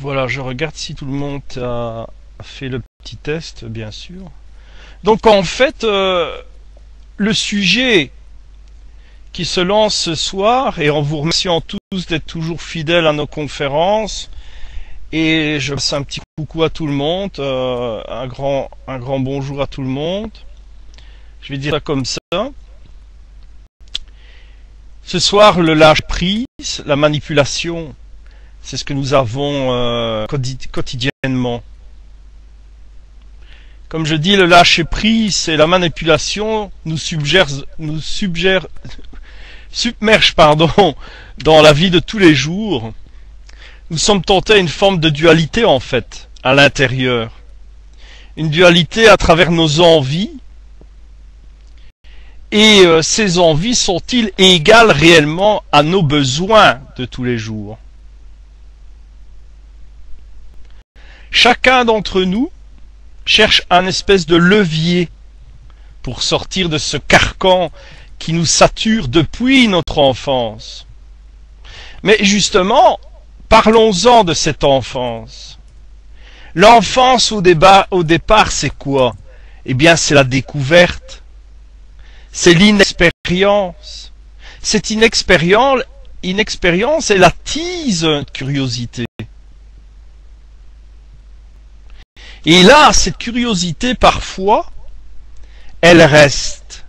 Voilà, je regarde si tout le monde a fait le petit test, bien sûr. Donc en fait, le sujet qui se lance ce soir, et en vous remerciant tous d'être toujours fidèles à nos conférences, et je passe un petit coucou à tout le monde, un grand bonjour à tout le monde. Je vais dire ça comme ça. Ce soir, le lâcher-prise, la manipulation, c'est ce que nous avons quotidiennement. Comme je dis, le lâcher-prise et la manipulation nous submerge dans la vie de tous les jours. Nous sommes tentés à une forme de dualité en fait, à l'intérieur. Une dualité à travers nos envies. Et ces envies sont-ils égales réellement à nos besoins de tous les jours? Chacun d'entre nous cherche un espèce de levier pour sortir de ce carcan qui nous sature depuis notre enfance. Mais justement, parlons-en de cette enfance. L'enfance au départ, c'est quoi? Eh bien, c'est la découverte. C'est l'inexpérience. Cette inexpérience, elle attise une curiosité. Et là, cette curiosité, parfois, elle reste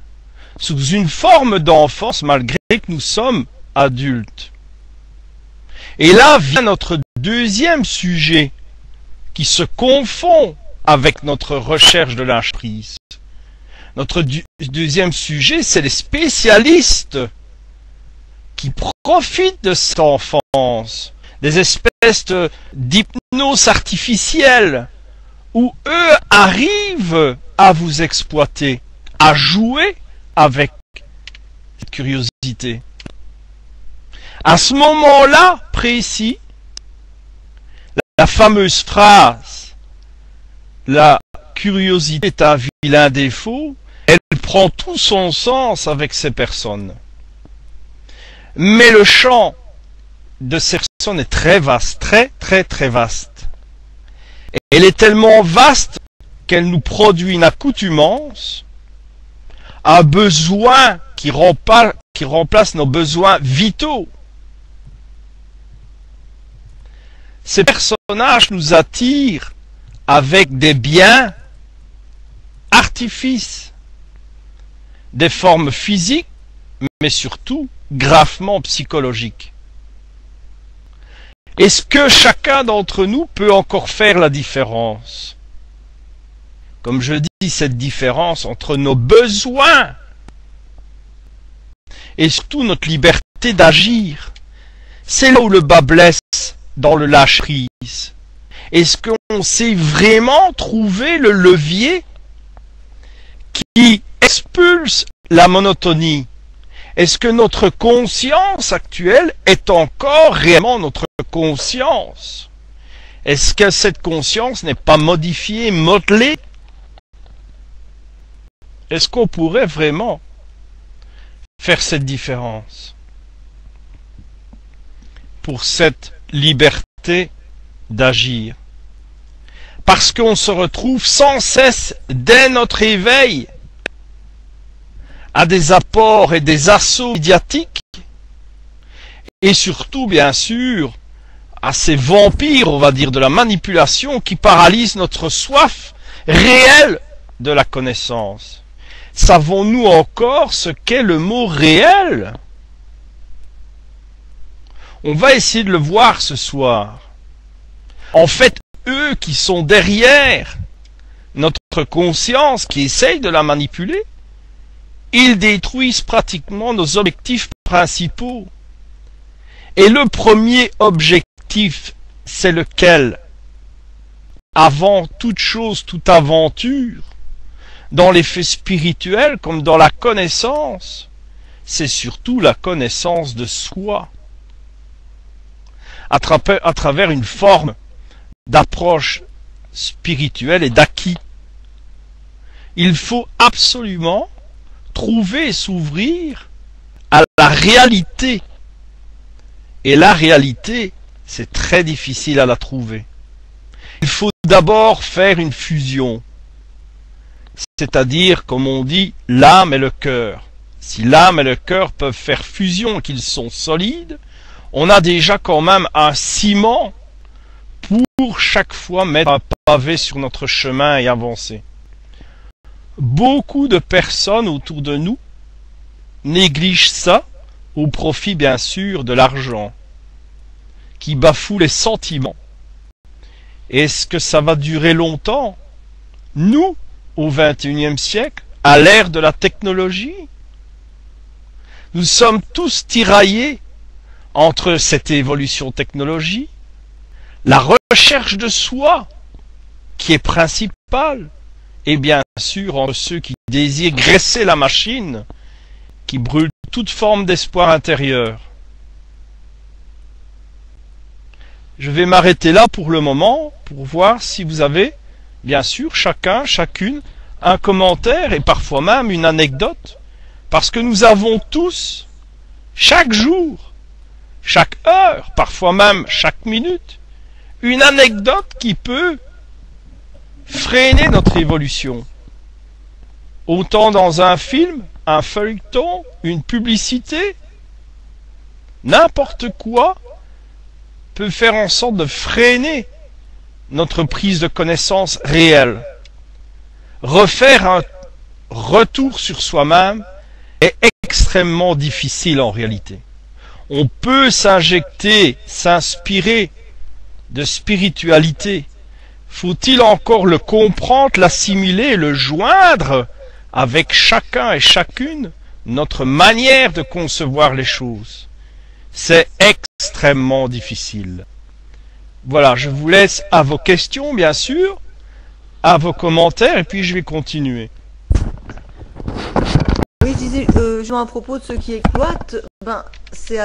sous une forme d'enfance malgré que nous sommes adultes. Et là vient notre deuxième sujet qui se confond avec notre recherche de lâcher-prise. Notre deuxième sujet, c'est les spécialistes qui profitent de cette enfance, des espèces d'hypnose artificielle, où eux arrivent à vous exploiter, à jouer avec cette curiosité. À ce moment-là précis, la fameuse phrase « La curiosité est un vilain défaut », elle prend tout son sens avec ces personnes. Mais le champ de ces personnes est très vaste, très vaste. Elle est tellement vaste qu'elle nous produit une accoutumance, un besoin qui remplace nos besoins vitaux. Ces personnages nous attirent avec des biens, artifices, des formes physiques, mais surtout gravement psychologiques. Est-ce que chacun d'entre nous peut encore faire la différence? Comme je dis, cette différence entre nos besoins et surtout notre liberté d'agir, c'est là où le bas blesse dans le lâcher-prise. Est-ce qu'on sait vraiment trouver le levier qui expulse la monotonie? Est-ce que notre conscience actuelle est encore réellement notre conscience? Est-ce que cette conscience n'est pas modifiée, modelée? Est-ce qu'on pourrait vraiment faire cette différence pour cette liberté d'agir? Parce qu'on se retrouve sans cesse, dès notre éveil, à des apports et des assauts médiatiques, et surtout, bien sûr, à ces vampires, on va dire, de la manipulation qui paralysent notre soif réelle de la connaissance. Savons-nous encore ce qu'est le mot réel? On va essayer de le voir ce soir. En fait, eux qui sont derrière notre conscience, qui essayent de la manipuler, ils détruisent pratiquement nos objectifs principaux. Et le premier objectif, c'est lequel? Avant toute chose, toute aventure, dans les faits spirituels comme dans la connaissance, c'est surtout la connaissance de soi. À travers une forme d'approche spirituelle et d'acquis. Il faut absolument trouver et s'ouvrir à la réalité. Et la réalité, c'est très difficile à la trouver. Il faut d'abord faire une fusion, c'est-à-dire, comme on dit, l'âme et le cœur. Si l'âme et le cœur peuvent faire fusion, qu'ils sont solides, on a déjà quand même un ciment pour chaque fois mettre un pavé sur notre chemin et avancer. Beaucoup de personnes autour de nous négligent ça au profit bien sûr de l'argent, qui bafoue les sentiments. Est-ce que ça va durer longtemps? Nous, au XXIe siècle, à l'ère de la technologie, nous sommes tous tiraillés entre cette évolution technologique, la recherche de soi, qui est principale, et bien sûr entre ceux qui désirent graisser la machine, qui brûlent toute forme d'espoir intérieur. Je vais m'arrêter là pour le moment, pour voir si vous avez, bien sûr, chacun, chacune, un commentaire et parfois même une anecdote, parce que nous avons tous, chaque jour, chaque heure, parfois même chaque minute, une anecdote qui peut freiner notre évolution. Autant dans un film, un feuilleton, une publicité, n'importe quoi peut faire en sorte de freiner notre prise de connaissance réelle. Refaire un retour sur soi-même est extrêmement difficile en réalité. On peut s'injecter, s'inspirer de spiritualité. Faut-il encore le comprendre, l'assimiler, le joindre avec chacun et chacune notre manière de concevoir les choses? C'est extrêmement difficile. Voilà, je vous laisse à vos questions, bien sûr, à vos commentaires, et puis je vais continuer. Oui, je disais, à propos de ceux qui exploitent, ben, c'est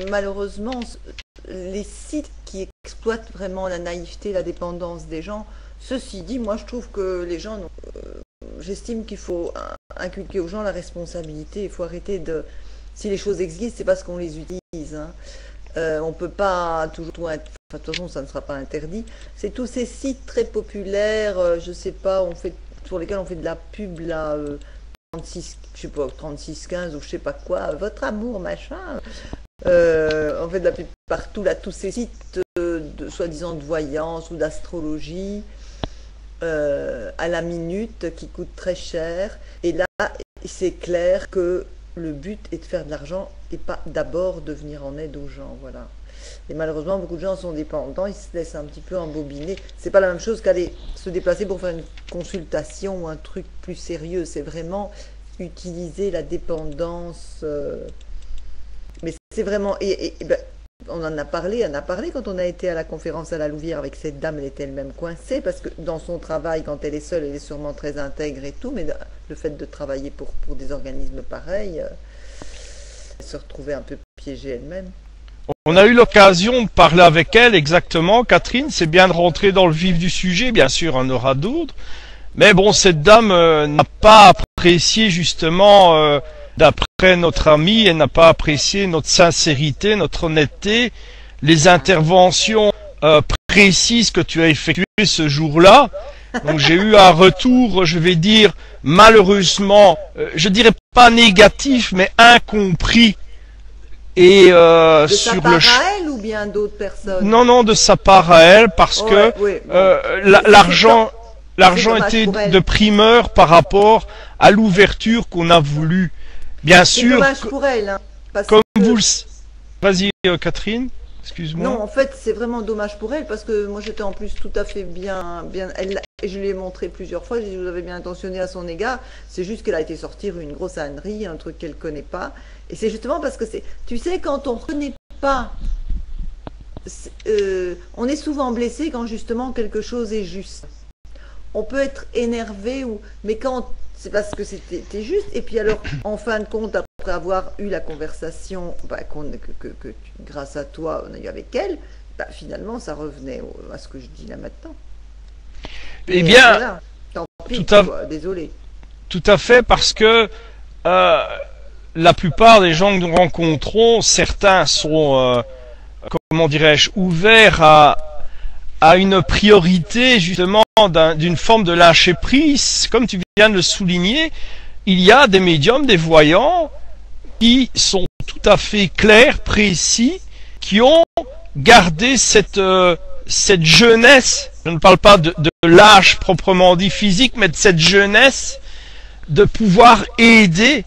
malheureusement les sites qui exploitent vraiment la naïveté, la dépendance des gens. Ceci dit, moi je trouve que les gens, j'estime qu'il faut inculquer aux gens la responsabilité. Il faut arrêter de... Si les choses existent, c'est parce qu'on les utilise. Hein. On peut pas toujours... Enfin, de toute façon, ça ne sera pas interdit. C'est tous ces sites très populaires, je sais pas, sur lesquels on fait de la pub, là, 36, je sais pas, 3615 ou je sais pas quoi, votre amour, machin. On fait de la pub partout, là, tous ces sites de soi-disant de voyance ou d'astrologie à la minute qui coûtent très cher. Et là, c'est clair que le but est de faire de l'argent et pas d'abord de venir en aide aux gens, voilà. Et malheureusement, beaucoup de gens sont dépendants, ils se laissent un petit peu embobiner. C'est pas la même chose qu'aller se déplacer pour faire une consultation ou un truc plus sérieux. C'est vraiment utiliser la dépendance. Mais c'est vraiment... Ben, on en a parlé quand on a été à la conférence à la Louvière avec cette dame, elle était elle-même coincée parce que dans son travail, quand elle est seule, elle est sûrement très intègre et tout, mais le fait de travailler pour des organismes pareils, elle se retrouvait un peu piégée elle-même. On a eu l'occasion de parler avec elle exactement, Catherine, c'est bien de rentrer dans le vif du sujet, bien sûr, on aura d'autres, mais bon, cette dame n'a pas apprécié justement... D'après notre ami, elle n'a pas apprécié notre sincérité, notre honnêteté, les interventions précises que tu as effectuées ce jour-là. Donc j'ai eu un retour, je vais dire, malheureusement, je dirais pas négatif, mais incompris. Et de sur sa part à elle ou bien d'autres personnes? Non, de sa part à elle, parce que l'argent était de primeur par rapport à l'ouverture qu'on a voulu. Bien sûr. C'est dommage pour elle. Hein, comme vous le... Vas-y, Catherine, excuse-moi. Non, en fait, c'est vraiment dommage pour elle parce que moi, j'étais en plus tout à fait bien. Je lui ai montré plusieurs fois, je vous avais bien intentionné à son égard. C'est juste qu'elle a été sortir une grosse ânerie, un truc qu'elle ne connaît pas. Et c'est justement parce que c'est... Tu sais, quand on ne connaît pas, on est souvent blessé quand justement quelque chose est juste. On peut être énervé, mais quand... C'est parce que c'était juste. Et puis alors, en fin de compte, après avoir eu la conversation que grâce à toi, on a eu avec elle, finalement, ça revenait à ce que je dis là maintenant. Eh bien, voilà. Tant pis, désolé. Tout à fait, parce que la plupart des gens que nous rencontrons, certains sont comment dirais-je, ouvert à une priorité justement d'une forme de lâcher prise, comme tu viens de le souligner, il y a des médiums, des voyants qui sont tout à fait clairs, précis, qui ont gardé cette jeunesse, je ne parle pas de l'âge proprement dit physique, mais de cette jeunesse de pouvoir aider.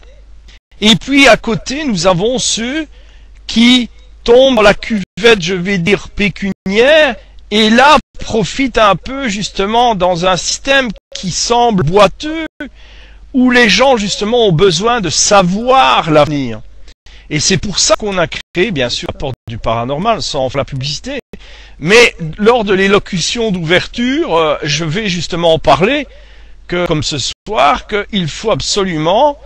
Et puis à côté, nous avons ceux qui tombent dans la cuvette, je vais dire, pécuniaire, et là profitent un peu justement dans un système qui semble boiteux, où les gens justement ont besoin de savoir l'avenir. Et c'est pour ça qu'on a créé, bien sûr, la porte du paranormal, sans faire la publicité. Mais lors de l'élocution d'ouverture, je vais justement en parler, que, comme ce soir, qu'il faut absolument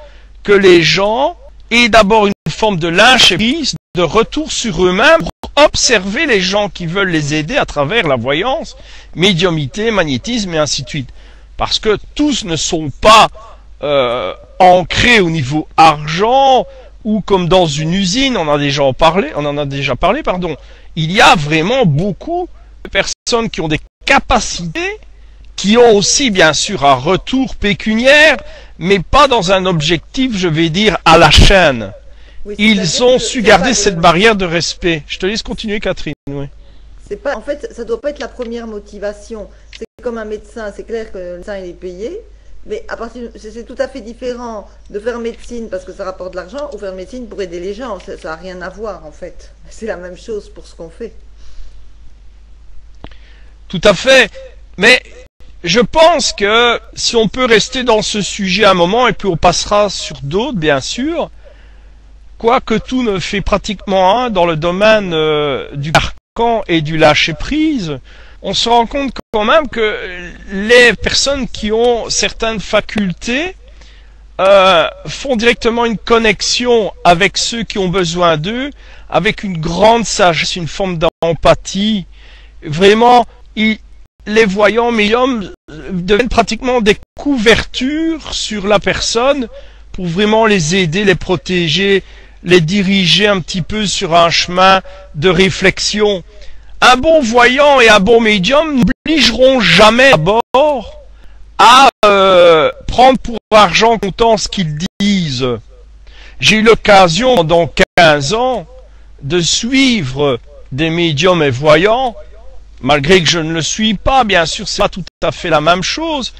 que les gens aient d'abord une forme de lâcher prise, de retour sur eux-mêmes, pour observer les gens qui veulent les aider à travers la voyance, médiumité, magnétisme et ainsi de suite. Parce que tous ne sont pas ancrés au niveau argent, ou comme dans une usine, on en a déjà parlé, pardon. Il y a vraiment beaucoup de personnes qui ont des capacités, qui ont aussi bien sûr un retour pécuniaire, mais pas dans un objectif, je vais dire, à la chaîne. Oui, ils ont su garder cette barrière de respect. Je te laisse continuer, Catherine. Oui. C'est pas, en fait, ça doit pas être la première motivation. C'est comme un médecin, c'est clair que le médecin il est payé. Mais à partir, c'est tout à fait différent de faire médecine parce que ça rapporte de l'argent ou faire médecine pour aider les gens. Ça n'a rien à voir en fait. C'est la même chose pour ce qu'on fait. Tout à fait. Mais je pense que si on peut rester dans ce sujet un moment et puis on passera sur d'autres bien sûr, quoique tout ne fait pratiquement un dans le domaine du carcan et du lâcher prise, on se rend compte quand même que les personnes qui ont certaines facultés font directement une connexion avec ceux qui ont besoin d'eux, avec une grande sagesse, une forme d'empathie. Vraiment, les voyants médiums deviennent pratiquement des couvertures sur la personne pour vraiment les aider, les protéger, les diriger un petit peu sur un chemin de réflexion. Un bon voyant et un bon médium n'obligeront jamais d'abord à prendre pour argent comptant ce qu'ils disent. J'ai eu l'occasion pendant 15 ans de suivre des médiums et voyants, malgré que je ne le suis pas, bien sûr, c'est pas tout à fait la même chose,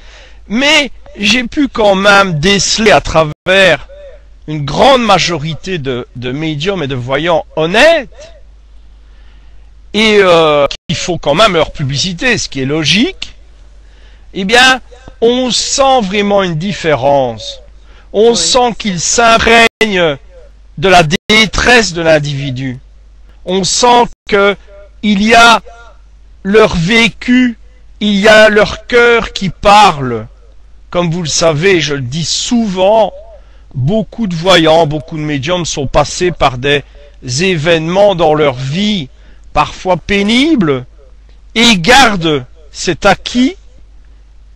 mais j'ai pu quand même déceler à travers une grande majorité de médiums et de voyants honnêtes, et qui font quand même leur publicité, ce qui est logique, eh bien, on sent vraiment une différence. On sent qu'ils s'imprègnent de la détresse de l'individu. On sent que il y a leur vécu, il y a leur cœur qui parle. Comme vous le savez, je le dis souvent, beaucoup de voyants, beaucoup de médiums sont passés par des événements dans leur vie, parfois pénibles, et gardent cet acquis,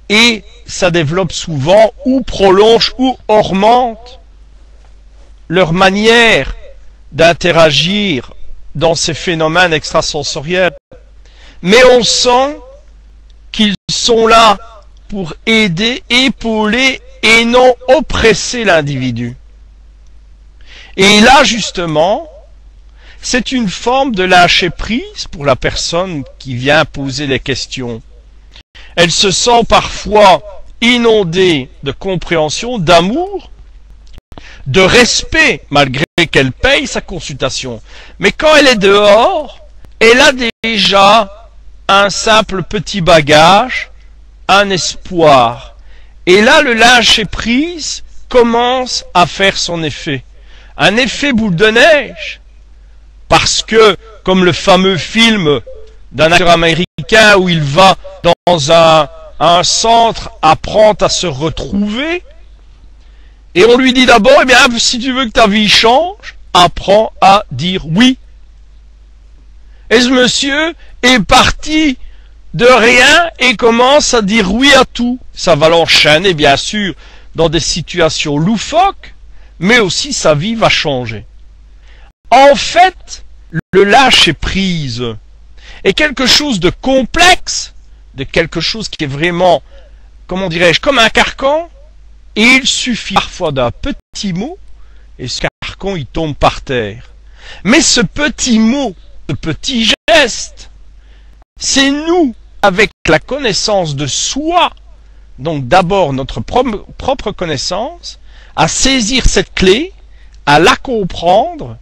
et ça développe souvent, ou prolonge, ou augmente leur manière d'interagir dans ces phénomènes extrasensoriels. Mais on sent qu'ils sont là pour aider, épauler et non oppresser l'individu. Et là, justement, c'est une forme de lâcher prise pour la personne qui vient poser les questions. Elle se sent parfois inondée de compréhension, d'amour, de respect, malgré qu'elle paye sa consultation. Mais quand elle est dehors, elle a déjà un simple petit bagage, un espoir. Et là, le lâcher prise commence à faire son effet. Un effet boule de neige. Parce que, comme le fameux film d'un acteur américain où il va dans un centre apprendre à se retrouver, et on lui dit d'abord, eh bien, si tu veux que ta vie change, apprends à dire oui. Et ce monsieur est parti de rien et commence à dire oui à tout. Ça va l'enchaîner, bien sûr, dans des situations loufoques, mais aussi sa vie va changer. En fait, le lâcher-prise est quelque chose de complexe, de quelque chose qui est vraiment, comment dirais-je, comme un carcan, et il suffit parfois d'un petit mot, et ce carcan, il tombe par terre. Mais ce petit mot, ce petit geste, c'est nous, avec la connaissance de soi, donc d'abord notre propre connaissance, à saisir cette clé, à la comprendre,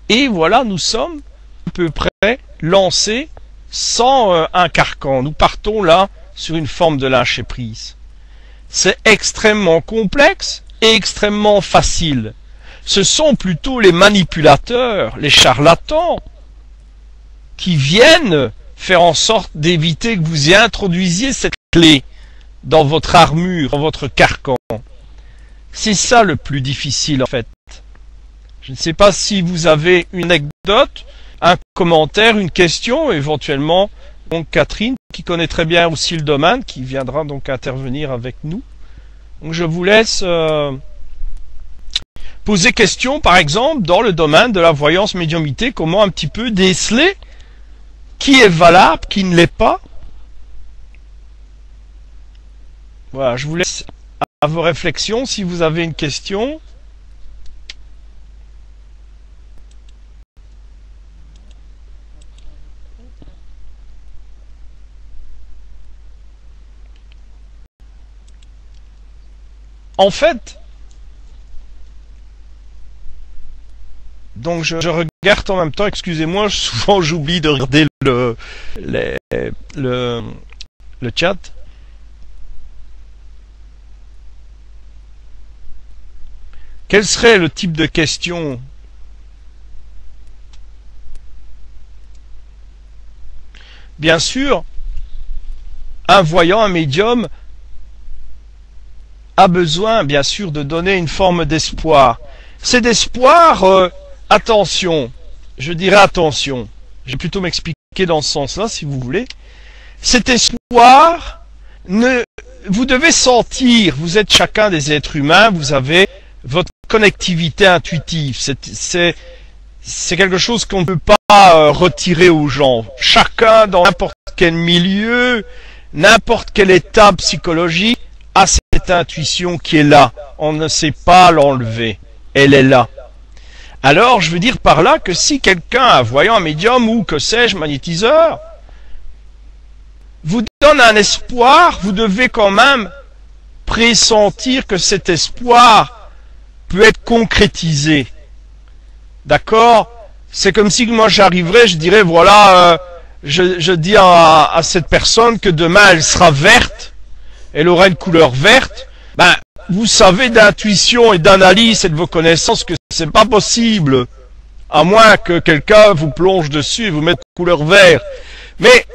et voilà, nous sommes à peu près lancés sans un carcan. Nous partons là sur une forme de lâcher-prise. C'est extrêmement complexe et extrêmement facile. Ce sont plutôt les manipulateurs, les charlatans, qui viennent faire en sorte d'éviter que vous y introduisiez cette clé dans votre armure, dans votre carcan. C'est ça le plus difficile en fait. Je ne sais pas si vous avez une anecdote, un commentaire, une question, éventuellement, donc Catherine, qui connaît très bien aussi le domaine, qui viendra donc intervenir avec nous. Donc je vous laisse poser question, par exemple, dans le domaine de la voyance médiumnité, comment un petit peu déceler qui est valable, qui ne l'est pas. Voilà, je vous laisse à vos réflexions si vous avez une question. En fait, donc je regarde en même temps, excusez-moi, souvent j'oublie de regarder le chat. Quel serait le type de question? Bien sûr, un voyant, un médium, a besoin, bien sûr, de donner une forme d'espoir. C'est d'espoir, attention, je dirais attention, je vais plutôt m'expliquer dans ce sens-là, si vous voulez. Cet espoir, vous devez sentir, vous êtes chacun des êtres humains, vous avez votre connectivité intuitive. C'est quelque chose qu'on ne peut pas retirer aux gens. Chacun, dans n'importe quel milieu, n'importe quel état psychologique, a cette intuition qui est là. On ne sait pas l'enlever. Elle est là. Alors, je veux dire par là que si quelqu'un, un voyant, un médium ou que sais-je, magnétiseur, vous donne un espoir, vous devez quand même pressentir que cet espoir peut être concrétisé. D'accord? C'est comme si moi j'arriverais, je dirais, voilà, je dis à cette personne que demain elle sera verte, elle aura une couleur verte. Ben, vous savez d'intuition et d'analyse et de vos connaissances que c'est pas possible, à moins que quelqu'un vous plonge dessus et vous mette couleur vert. Mais,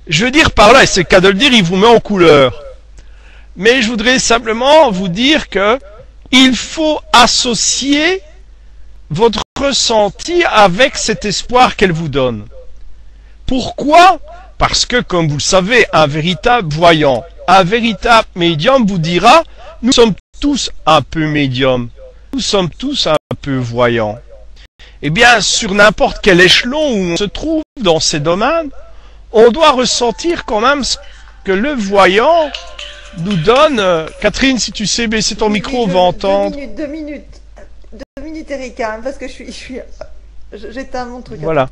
je veux dire par là, et c'est le cas de le dire, il vous met en couleur. Mais je voudrais simplement vous dire que il faut associer votre ressenti avec cet espoir qu'elle vous donne. Pourquoi? Parce que, comme vous le savez, un véritable voyant, un véritable médium vous dira, nous sommes tous un peu médiums, nous sommes tous un peu voyants. Eh bien, sur n'importe quel échelon où on se trouve dans ces domaines, on doit ressentir quand même ce que le voyant nous donne. Catherine, si tu sais baisser ton micro, on va entendre. 2 minutes, Erika, parce que j'éteins mon truc. Voilà.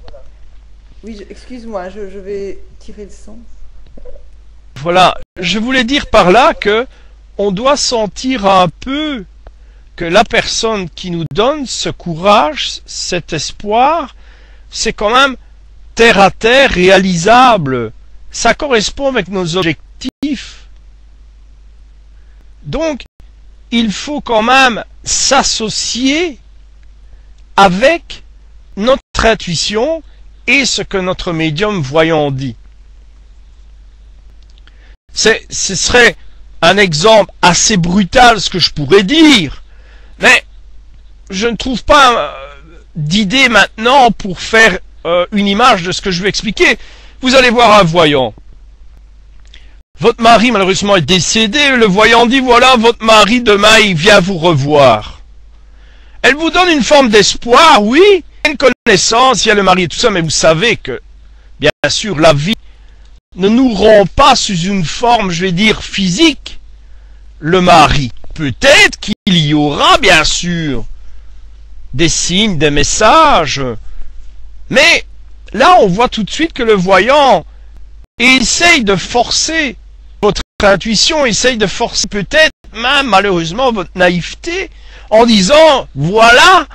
Oui, excuse-moi, je vais tirer le son. Voilà, je voulais dire par là que on doit sentir un peu que la personne qui nous donne ce courage, cet espoir, c'est quand même terre à terre, réalisable. Ça correspond avec nos objectifs. Donc, il faut quand même s'associer avec notre intuition et ce que notre médium voyant dit. Ce serait un exemple assez brutal ce que je pourrais dire, mais je ne trouve pas d'idée maintenant pour faire une image de ce que je vais expliquer. Vous allez voir un voyant. Votre mari malheureusement est décédé, le voyant dit voilà, votre mari demain il vient vous revoir. Elle vous donne une forme d'espoir, oui, une connaissance, il y a le mari et tout ça, mais vous savez que, bien sûr, la vie ne nous rend pas sous une forme, je vais dire, physique, le mari. Peut-être qu'il y aura, bien sûr, des signes, des messages, mais là, on voit tout de suite que le voyant essaye de forcer votre intuition, essaye de forcer peut-être même, malheureusement, votre naïveté, en disant, voilà,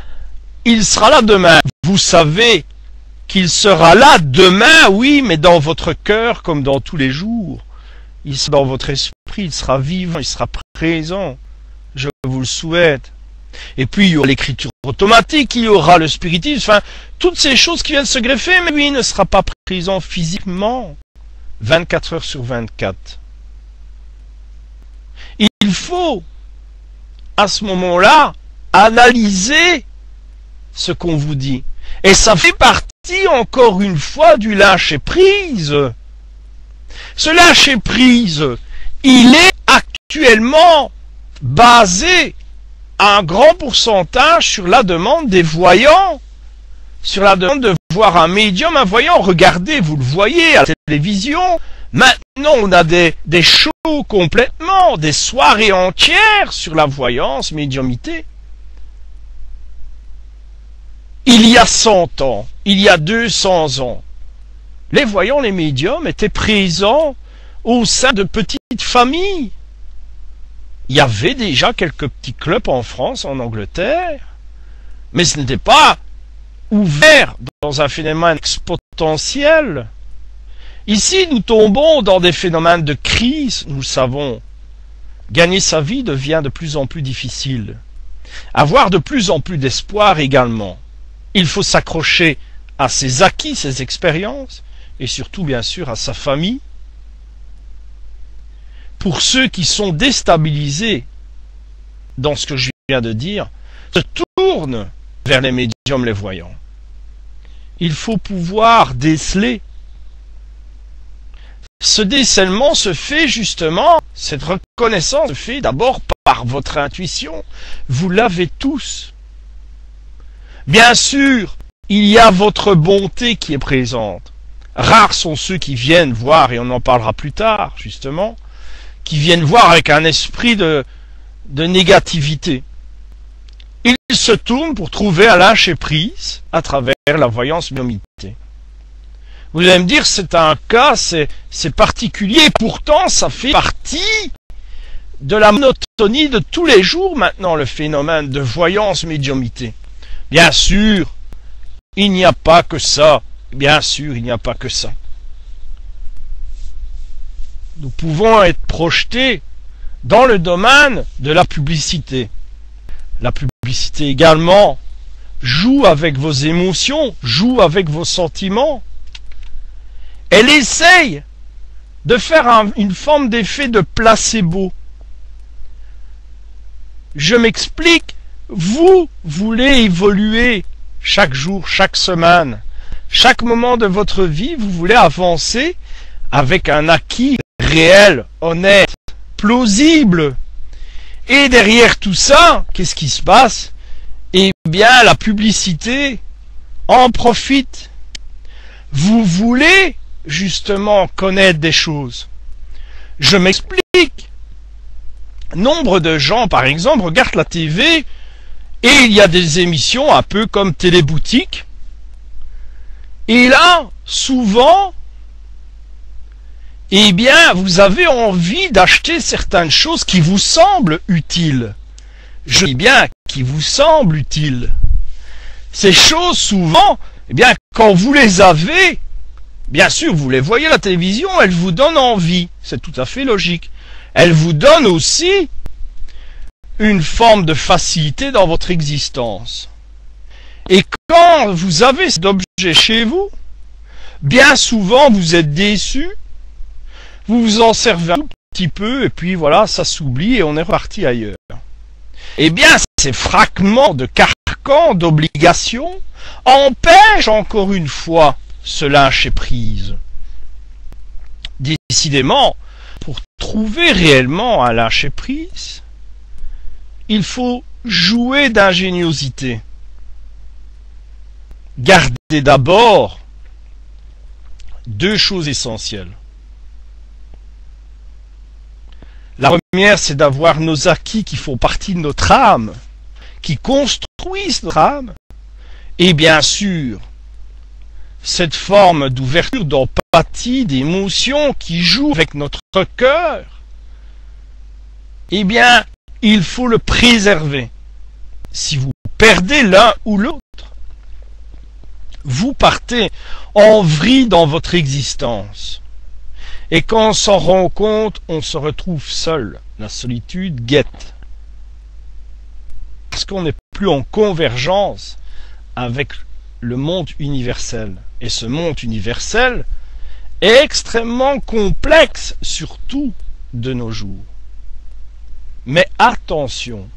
il sera là demain. Vous savez qu'il sera là demain, oui, mais dans votre cœur comme dans tous les jours. Il sera dans votre esprit, il sera vivant, il sera présent. Je vous le souhaite. Et puis il y aura l'écriture automatique, il y aura le spiritisme, enfin, toutes ces choses qui viennent se greffer, mais lui il ne sera pas présent physiquement 24 heures sur 24. Il faut, à ce moment-là, analyser ce qu'on vous dit. Et ça fait partie, encore une fois, du lâcher-prise. Ce lâcher-prise, il est actuellement basé à un grand pourcentage sur la demande des voyants, sur la demande de voir un médium, un voyant. Regardez, vous le voyez à la télévision. Maintenant, on a des shows complètement, des soirées entières sur la voyance, médiumité. Il y a 100 ans, il y a 200 ans, les voyants, les médiums étaient présents au sein de petites familles. Il y avait déjà quelques petits clubs en France, en Angleterre, mais ce n'était pas ouvert dans un phénomène exponentiel. Ici, nous tombons dans des phénomènes de crise, nous le savons. Gagner sa vie devient de plus en plus difficile. Avoir de plus en plus d'espoir également. Il faut s'accrocher à ses acquis, ses expériences, et surtout, bien sûr, à sa famille. Pour ceux qui sont déstabilisés dans ce que je viens de dire, se tournent vers les médiums, les voyants. Il faut pouvoir déceler. Ce décèlement se fait justement, cette reconnaissance se fait d'abord par votre intuition. Vous l'avez tous. Bien sûr, il y a votre bonté qui est présente. Rares sont ceux qui viennent voir, et on en parlera plus tard, justement, qui viennent voir avec un esprit de négativité. Ils se tournent pour trouver un lâcher-prise à travers la voyance médiumité. Vous allez me dire, c'est un cas, c'est particulier, pourtant ça fait partie de la monotonie de tous les jours maintenant, le phénomène de voyance médiumité. Bien sûr, il n'y a pas que ça. Bien sûr, il n'y a pas que ça. Nous pouvons être projetés dans le domaine de la publicité. La publicité également joue avec vos émotions, joue avec vos sentiments. Elle essaye de faire une forme d'effet de placebo. Je m'explique. Vous voulez évoluer chaque jour, chaque semaine, chaque moment de votre vie, vous voulez avancer avec un acquis réel, honnête, plausible. Et derrière tout ça, qu'est-ce qui se passe? Eh bien, la publicité en profite. Vous voulez justement connaître des choses. Je m'explique. Nombre de gens, par exemple, regardent la TV et il y a des émissions un peu comme Téléboutique. Et là, souvent, eh bien, vous avez envie d'acheter certaines choses qui vous semblent utiles. Je dis bien qui vous semblent utiles. Ces choses, souvent, eh bien, quand vous les avez, bien sûr, vous les voyez à la télévision, elles vous donnent envie. C'est tout à fait logique. Elles vous donnent aussi une forme de facilité dans votre existence. Et quand vous avez cet objet chez vous, bien souvent vous êtes déçu, vous vous en servez un tout petit peu, et puis voilà, ça s'oublie et on est reparti ailleurs. Eh bien, ces fragments de carcans, d'obligations, empêchent encore une fois ce lâcher-prise. Décidément, pour trouver réellement un lâcher-prise, il faut jouer d'ingéniosité. garder d'abord deux choses essentielles. La première, c'est d'avoir nos acquis qui font partie de notre âme, qui construisent notre âme, et bien sûr, cette forme d'ouverture, d'empathie, d'émotion qui joue avec notre cœur, eh bien, il faut le préserver. Si vous perdez l'un ou l'autre, vous partez en vrille dans votre existence. Et quand on s'en rend compte, on se retrouve seul. La solitude guette. Parce qu'on n'est plus en convergence avec le monde universel. Et ce monde universel est extrêmement complexe, surtout de nos jours. Mais attention,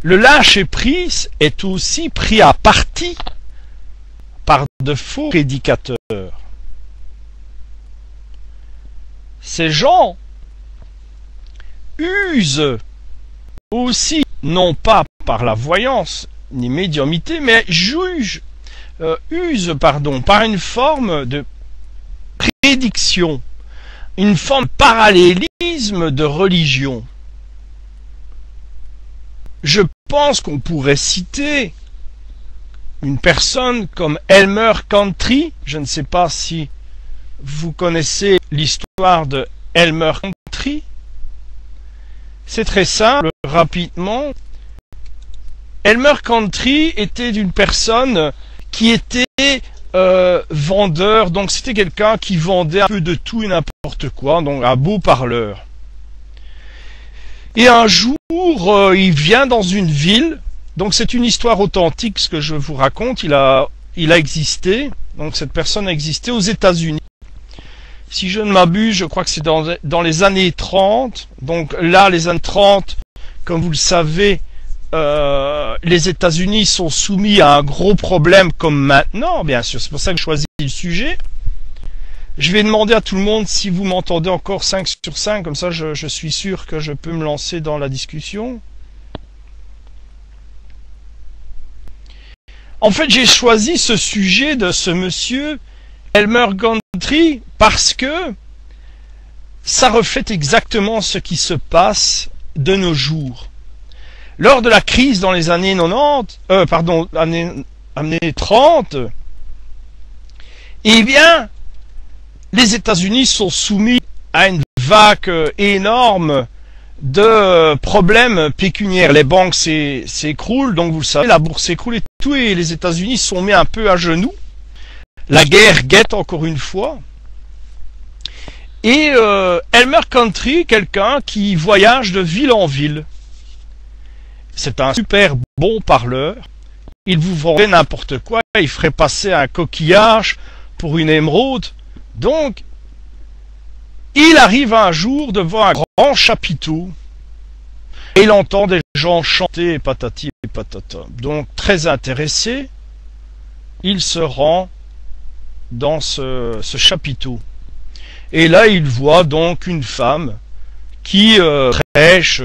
le lâcher-prise est aussi pris à partie par de faux prédicateurs. Ces gens usent aussi, non pas par la voyance ni médiumnité, mais usent par une forme de prédiction, une forme de parallélisme de religion. Je pense qu'on pourrait citer une personne comme Elmer Gantry. Je ne sais pas si vous connaissez l'histoire de Elmer Gantry. C'est très simple, rapidement. Elmer Gantry était une personne qui était vendeur, donc c'était quelqu'un qui vendait un peu de tout et n'importe quoi, donc un beau parleur. Et un jour, il vient dans une ville, donc c'est une histoire authentique ce que je vous raconte, il a existé, donc cette personne a existé aux États-Unis. Si je ne m'abuse, je crois que c'est dans les années 30, donc là, les années 30, comme vous le savez, les États-Unis sont soumis à un gros problème comme maintenant, bien sûr, c'est pour ça que je choisis le sujet. Je vais demander à tout le monde si vous m'entendez encore 5 sur 5, comme ça je suis sûr que je peux me lancer dans la discussion. En fait, j'ai choisi ce sujet de ce monsieur Elmer Gantry parce que ça reflète exactement ce qui se passe de nos jours. Lors de la crise dans les années 30, eh bien, les États-Unis sont soumis à une vague énorme de problèmes pécuniaires. Les banques s'écroulent, donc vous le savez, la bourse s'écroule et tout, et les États-Unis sont mis un peu à genoux. La guerre guette encore une fois. Et Elmer Gantry, quelqu'un qui voyage de ville en ville. C'est un super bon parleur. Il vous vendrait n'importe quoi. Il ferait passer un coquillage pour une émeraude. Donc, il arrive un jour devant un grand chapiteau. Et il entend des gens chanter et patati et patata. Donc, très intéressé, il se rend dans ce chapiteau. Et là, il voit donc une femme qui prêche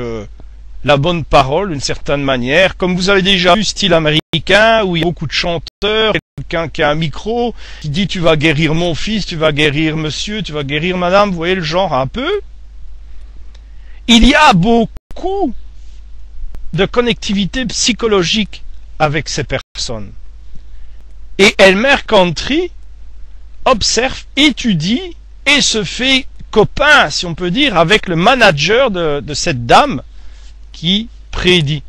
la bonne parole d'une certaine manière, comme vous avez déjà vu, style américain, où il y a beaucoup de chanteurs, quelqu'un qui a un micro, qui dit tu vas guérir mon fils, tu vas guérir monsieur, tu vas guérir madame, vous voyez le genre un peu. Il y a beaucoup de connectivité psychologique avec ces personnes. Et Elmer Gantry observe, étudie et se fait copain, si on peut dire, avec le manager de cette dame qui prédit.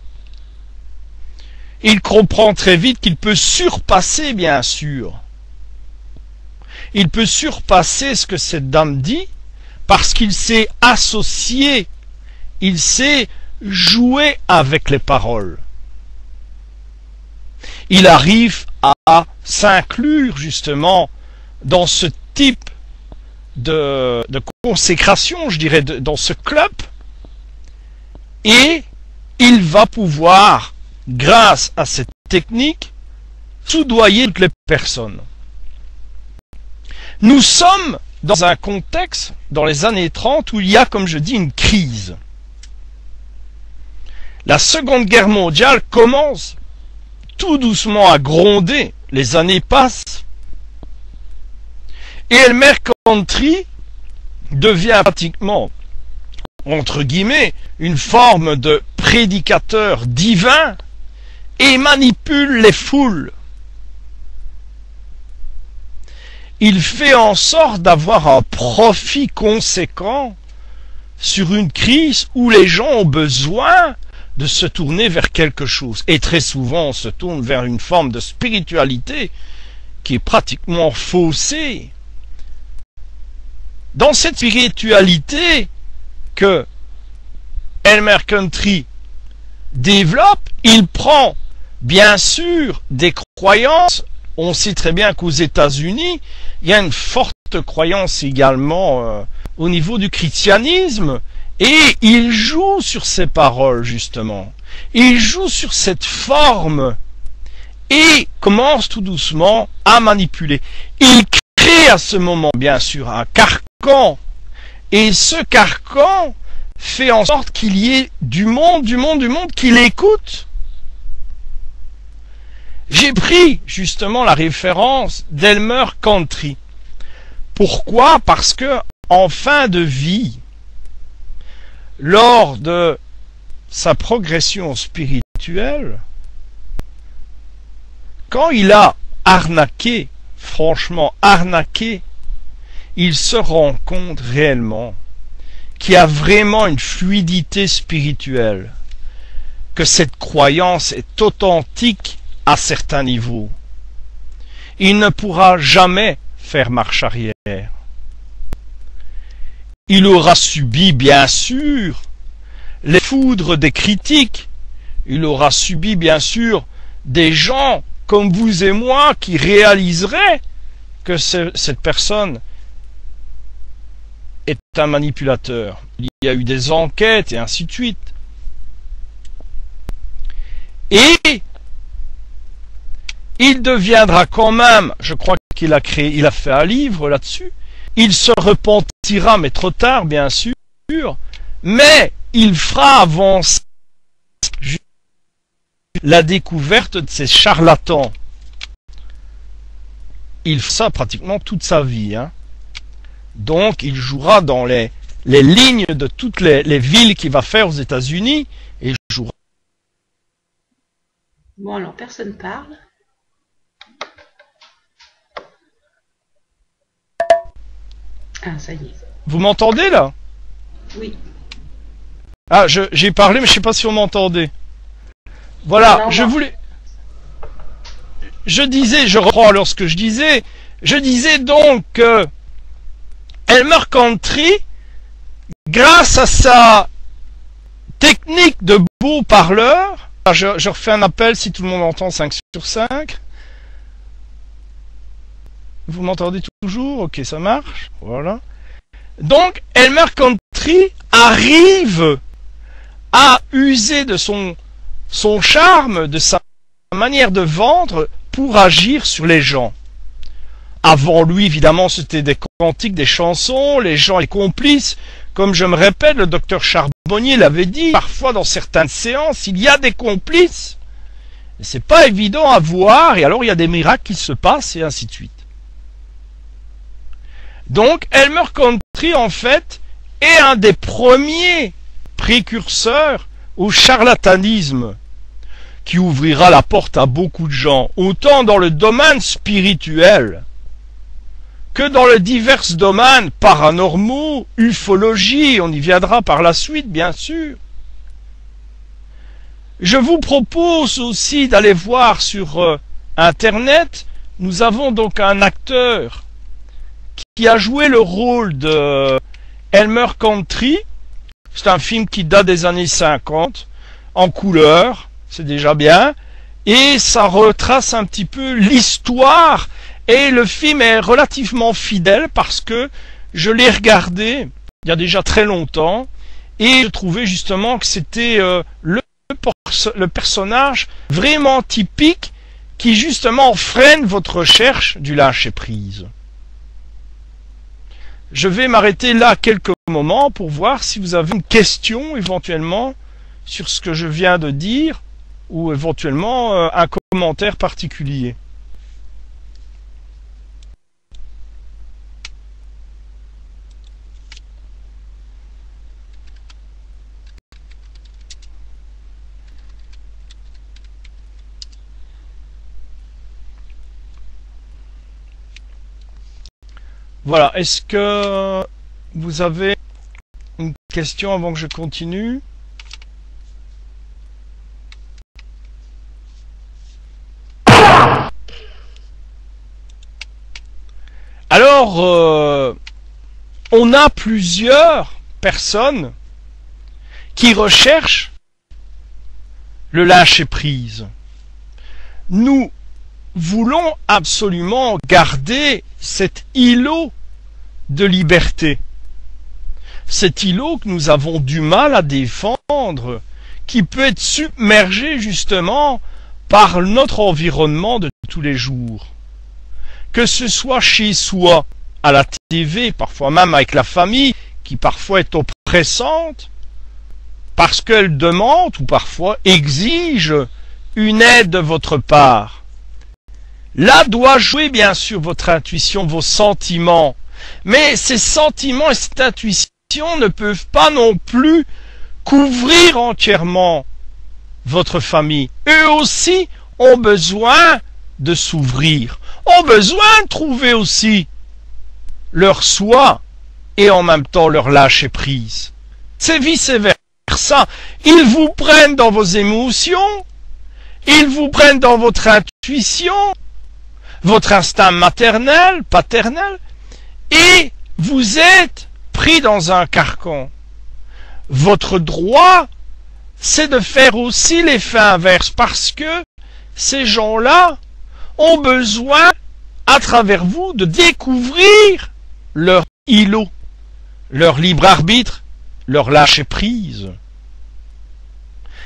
Il comprend très vite qu'il peut surpasser, bien sûr. Il peut surpasser ce que cette dame dit parce qu'il sait associer, il sait jouer avec les paroles. Il arrive à s'inclure justement dans ce type de consécration, je dirais, dans ce club, et il va pouvoir, grâce à cette technique, soudoyer toutes les personnes. Nous sommes dans un contexte, dans les années 30, où il y a, comme je dis, une crise. La Seconde Guerre mondiale commence tout doucement à gronder, les années passent, et Elmer Gantry devient pratiquement, entre guillemets, une forme de prédicateur divin et manipule les foules. Il fait en sorte d'avoir un profit conséquent sur une crise où les gens ont besoin de se tourner vers quelque chose. Et très souvent, on se tourne vers une forme de spiritualité qui est pratiquement faussée. Dans cette spiritualité que Elmer Gantry développe, il prend bien sûr des croyances. On sait très bien qu'aux États-Unis, il y a une forte croyance également au niveau du christianisme, et il joue sur ces paroles justement. Il joue sur cette forme et commence tout doucement à manipuler. Il crée à ce moment bien sûr un carcan, et ce carcan fait en sorte qu'il y ait du monde qui l'écoute. J'ai pris justement la référence d'Elmer Gantry. Pourquoi? Parce que en fin de vie, lors de sa progression spirituelle, quand il a arnaqué, franchement arnaqué, il se rend compte réellement qu'il y a vraiment une fluidité spirituelle, que cette croyance est authentique à certains niveaux. Il ne pourra jamais faire marche arrière. Il aura subi, bien sûr, les foudres des critiques. Il aura subi, bien sûr, des gens comme vous et moi qui réaliseraient que cette personne est un manipulateur. Il y a eu des enquêtes et ainsi de suite. Et il deviendra quand même, je crois qu'il a fait un livre là-dessus, il se repentira, mais trop tard bien sûr, mais il fera avancer la découverte de ces charlatans. Il fera ça pratiquement toute sa vie, hein. Donc il jouera dans les lignes de toutes les villes qu'il va faire aux États-Unis, et il jouera. Bon, alors personne parle. Ah, ça y est. Vous m'entendez là? Oui. Ah, j'ai parlé, mais je sais pas si on m'entendait. Voilà, non, je voulais. Je reprends alors ce que je disais donc que Elmer Gantry, grâce à sa technique de beau parleur, je refais un appel si tout le monde entend 5 sur 5. Vous m'entendez toujours? Ok, ça marche. Voilà. Donc, Elmer Gantry arrive à user de son charme, de sa manière de vendre pour agir sur les gens. Avant lui, évidemment, c'était des cantiques, des chansons, les gens étaient complices. Comme je me répète, le docteur Charbonnier l'avait dit, parfois dans certaines séances, il y a des complices. C'est pas évident à voir, et alors il y a des miracles qui se passent, et ainsi de suite. Donc, Elmer Gantry, en fait, est un des premiers précurseurs au charlatanisme, qui ouvrira la porte à beaucoup de gens, autant dans le domaine spirituel que dans les divers domaines paranormaux, ufologie, on y viendra par la suite, bien sûr. Je vous propose aussi d'aller voir sur Internet, nous avons donc un acteur qui a joué le rôle de Elmer Gantry. C'est un film qui date des années 50, en couleur, c'est déjà bien, et ça retrace un petit peu l'histoire, et le film est relativement fidèle parce que je l'ai regardé il y a déjà très longtemps, et je trouvais justement que c'était le personnage vraiment typique qui justement freine votre recherche du lâcher-prise. Je vais m'arrêter là quelques moments pour voir si vous avez une question éventuellement sur ce que je viens de dire, ou éventuellement un commentaire particulier. Voilà, est-ce que vous avez une question avant que je continue? Alors, on a plusieurs personnes qui recherchent le lâcher-prise. Nous voulons absolument garder cet îlot de liberté. Cet îlot que nous avons du mal à défendre, qui peut être submergé justement par notre environnement de tous les jours. Que ce soit chez soi, à la TV, parfois même avec la famille, qui parfois est oppressante, parce qu'elle demande ou parfois exige une aide de votre part. Là doit jouer bien sûr votre intuition, vos sentiments. Mais ces sentiments et cette intuition ne peuvent pas non plus couvrir entièrement votre famille. Eux aussi ont besoin de s'ouvrir, ont besoin de trouver aussi leur soi et en même temps leur lâcher prise. C'est vice-versa. Ils vous prennent dans vos émotions, ils vous prennent dans votre intuition, votre instinct maternel, paternel, et vous êtes pris dans un carcan. Votre droit, c'est de faire aussi l'effet inverse, parce que ces gens-là ont besoin, à travers vous, de découvrir leur îlot, leur libre arbitre, leur lâcher prise.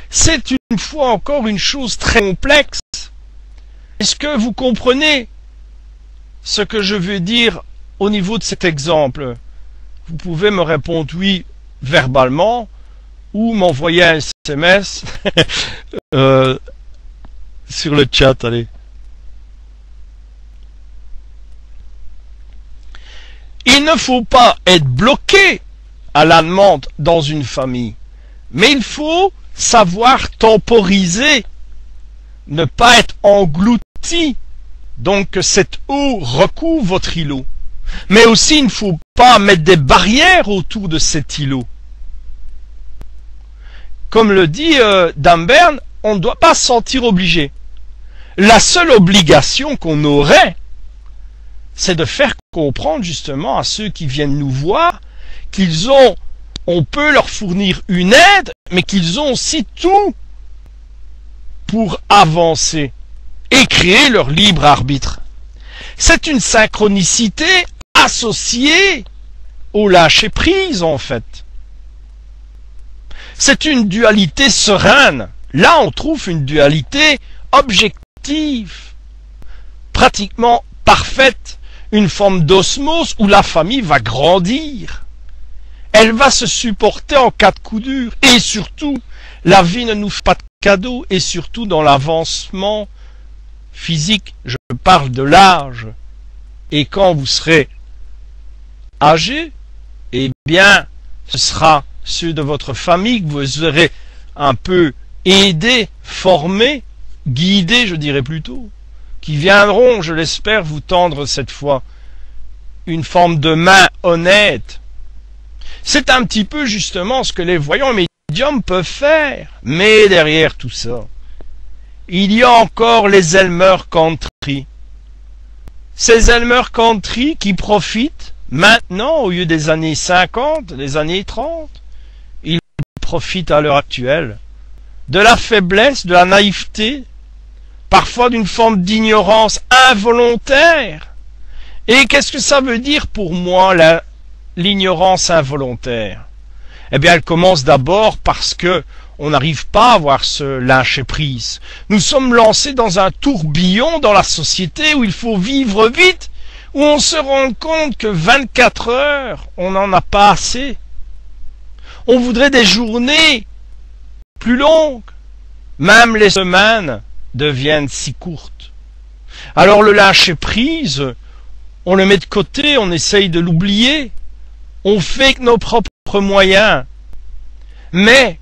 C'est une fois encore une chose très complexe. Est-ce que vous comprenez ce que je veux dire au niveau de cet exemple? Vous pouvez me répondre oui verbalement ou m'envoyer un SMS sur le chat. Allez. Il ne faut pas être bloqué à la demande dans une famille, mais il faut savoir temporiser, ne pas être englouti, donc que cette eau recouvre votre îlot. Mais aussi, il ne faut pas mettre des barrières autour de cet îlot. Comme le dit Dame Berne, on ne doit pas se sentir obligé. La seule obligation qu'on aurait, c'est de faire comprendre justement à ceux qui viennent nous voir qu'ils ont, on peut leur fournir une aide, mais qu'ils ont aussi tout pour avancer et créer leur libre arbitre. C'est une synchronicité associée au lâcher-prise, en fait. C'est une dualité sereine. Là, on trouve une dualité objective, pratiquement parfaite, une forme d'osmose où la famille va grandir. Elle va se supporter en cas de coup dur. Et surtout, la vie ne nous fait pas de cadeaux, et surtout dans l'avancement physique, je parle de l'âge. Et quand vous serez âgé, eh bien, ce sera ceux de votre famille que vous aurez un peu aidés, formés, guidés, je dirais plutôt, qui viendront, je l'espère, vous tendre cette fois une forme de main honnête. C'est un petit peu justement ce que les voyants médiums peuvent faire. Mais derrière tout ça, il y a encore les Elmer Country. Ces Elmer Country qui profitent maintenant, au lieu des années 50, des années 30, ils profitent à l'heure actuelle de la faiblesse, de la naïveté, parfois d'une forme d'ignorance involontaire. Et qu'est-ce que ça veut dire pour moi, l'ignorance involontaire? Eh bien, elle commence d'abord parce que on n'arrive pas à avoir ce lâcher-prise. Nous sommes lancés dans un tourbillon dans la société où il faut vivre vite, où on se rend compte que 24 heures, on n'en a pas assez. On voudrait des journées plus longues, même les semaines deviennent si courtes. Alors le lâcher-prise, on le met de côté, on essaye de l'oublier, on fait avec nos propres moyens. Mais,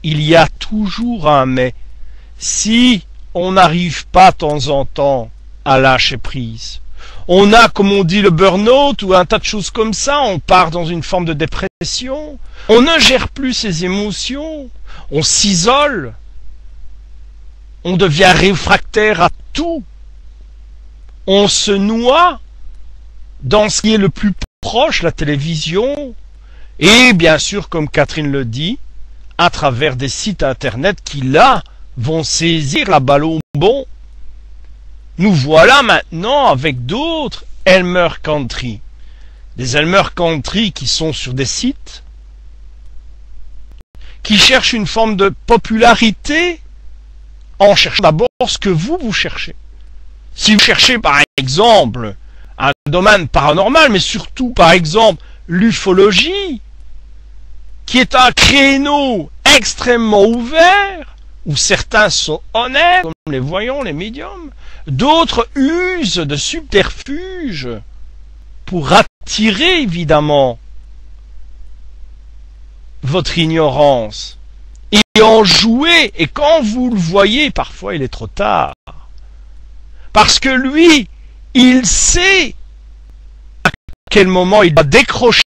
il y a toujours un mais. Si on n'arrive pas de temps en temps à lâcher prise, on a, comme on dit, le burn-out ou un tas de choses comme ça, on part dans une forme de dépression, on ne gère plus ses émotions, on s'isole, on devient réfractaire à tout, on se noie dans ce qui est le plus proche, la télévision, et bien sûr, comme Catherine le dit, à travers des sites internet qui, là, vont saisir la balle au bon. Nous voilà maintenant avec d'autres Elmer Country. Des Elmer Country qui sont sur des sites, qui cherchent une forme de popularité en cherchant d'abord ce que vous cherchez. Si vous cherchez par exemple un domaine paranormal, mais surtout par exemple l'ufologie, qui est un créneau extrêmement ouvert, où certains sont honnêtes, comme les voyants, les médiums, d'autres usent de subterfuges pour attirer évidemment votre ignorance et en jouer, et quand vous le voyez, parfois il est trop tard. Parce que lui, il sait à quel moment il va décrocher.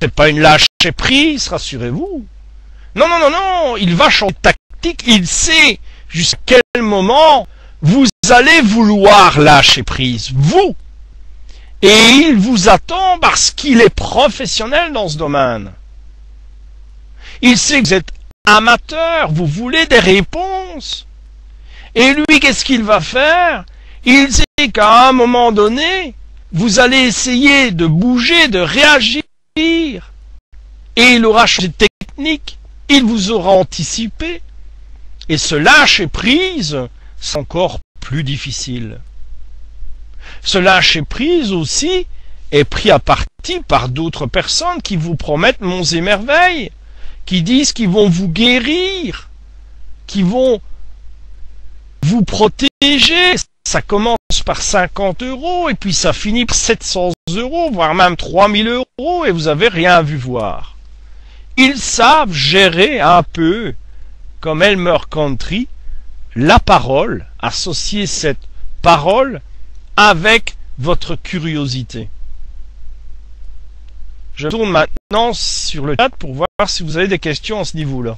C'est pas une lâcher prise, rassurez-vous. Non, il va changer de tactique, il sait jusqu'à quel moment vous allez vouloir lâcher prise, vous. Et il vous attend parce qu'il est professionnel dans ce domaine. Il sait que vous êtes amateur, vous voulez des réponses. Et lui, qu'est-ce qu'il va faire? Il sait qu'à un moment donné, vous allez essayer de bouger, de réagir. Et il aura changé de technique, il vous aura anticipé. Et ce lâcher prise, c'est encore plus difficile. Ce lâcher prise aussi est pris à partie par d'autres personnes qui vous promettent monts et merveilles, qui disent qu'ils vont vous guérir, qui vont vous protéger. Ça commence par 50 € et puis ça finit par 700 €, voire même 3000 € et vous avez rien vu voir. Ils savent gérer un peu, comme Elmer Country, la parole, associer cette parole avec votre curiosité. Je tourne maintenant sur le chat pour voir si vous avez des questions à ce niveau-là.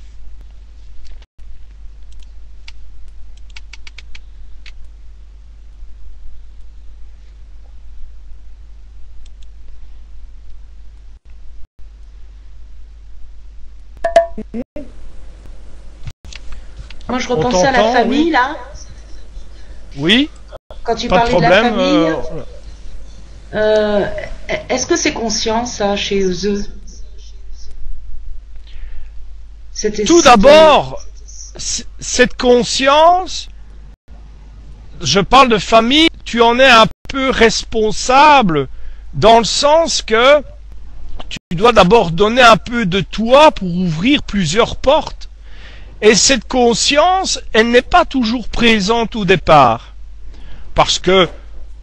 Moi, je repensais à la famille, oui. là. Oui. Quand tu Pas de parlais de la problème. famille, est-ce que c'est conscient, ça, chez eux? Tout d'abord, cette conscience, je parle de famille, tu en es un peu responsable, dans le sens que tu dois d'abord donner un peu de toi pour ouvrir plusieurs portes. Et cette conscience, elle n'est pas toujours présente au départ. Parce que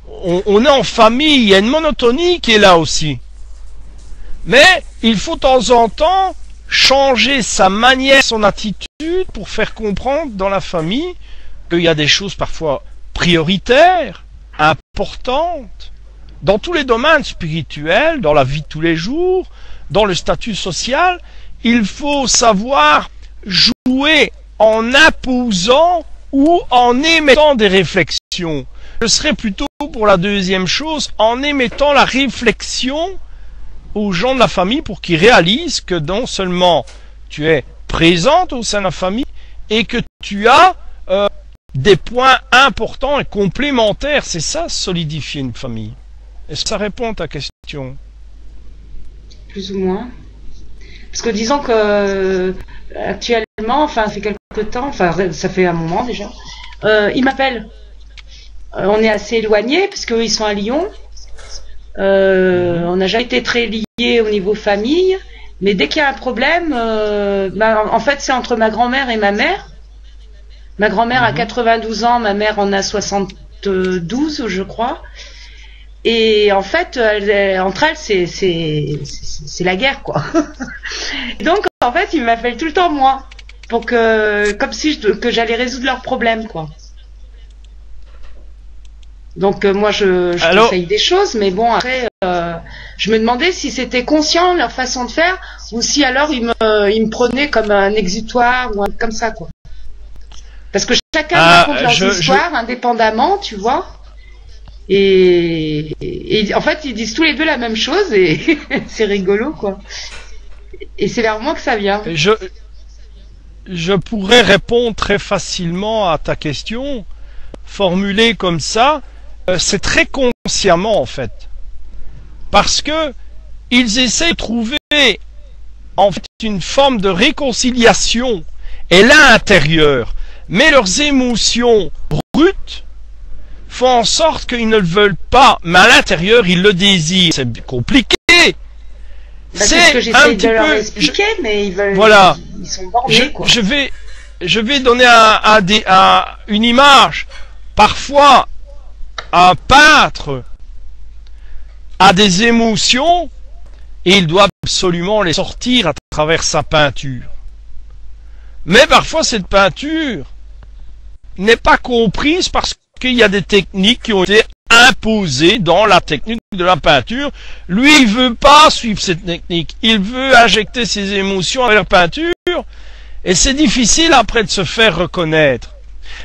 on est en famille, il y a une monotonie qui est là aussi. Mais il faut de temps en temps changer sa manière, son attitude pour faire comprendre dans la famille qu'il y a des choses parfois prioritaires, importantes, dans tous les domaines spirituels, dans la vie de tous les jours, dans le statut social. Il faut savoir jouer en imposant ou en émettant des réflexions. Je serais plutôt pour la deuxième chose, en émettant la réflexion aux gens de la famille pour qu'ils réalisent que non seulement tu es présente au sein de la famille et que tu as des points importants et complémentaires. C'est ça, solidifier une famille. Est-ce que ça répond à ta question? Plus ou moins. Parce que disons que actuellement, enfin, ça fait quelque temps, enfin, ça fait un moment déjà, ils m'appellent. On est assez éloignés, puisqu'ils sont à Lyon. On n'a jamais été très liés au niveau famille, mais dès qu'il y a un problème, en fait, c'est entre ma grand-mère et ma mère. Ma grand-mère a 92 ans, ma mère en a 72, je crois. Et en fait, entre elles, c'est la guerre, quoi. Et donc, en fait, ils m'appellent tout le temps moi, pour comme si que j'allais résoudre leurs problèmes, quoi. Donc moi, je conseille des choses, mais bon, après, je me demandais si c'était conscient leur façon de faire, ou si alors ils me prenaient comme un exutoire ou un comme ça, quoi. Parce que chacun raconte leurs histoires indépendamment, tu vois. Et en fait, ils disent tous les deux la même chose et c'est rigolo, quoi. Et c'est vers moi que ça vient. Je pourrais répondre très facilement à ta question, formulée comme ça. C'est très consciemment, en fait. Parce que ils essaient de trouver, en fait, une forme de réconciliation et l'intérieur. Mais leurs émotions brutes font en sorte qu'ils ne le veulent pas, mais à l'intérieur, ils le désirent. C'est compliqué. C'est ce que j'essaie de leur expliquer, mais ils veulent. Voilà. Ils sont bornés, quoi. Je vais donner une image. Parfois, un peintre a des émotions et il doit absolument les sortir à travers sa peinture. Mais parfois, cette peinture n'est pas comprise parce qu'il y a des techniques qui ont été imposées dans la technique de la peinture. Lui, il veut pas suivre cette technique. Il veut injecter ses émotions avec la peinture et c'est difficile après de se faire reconnaître.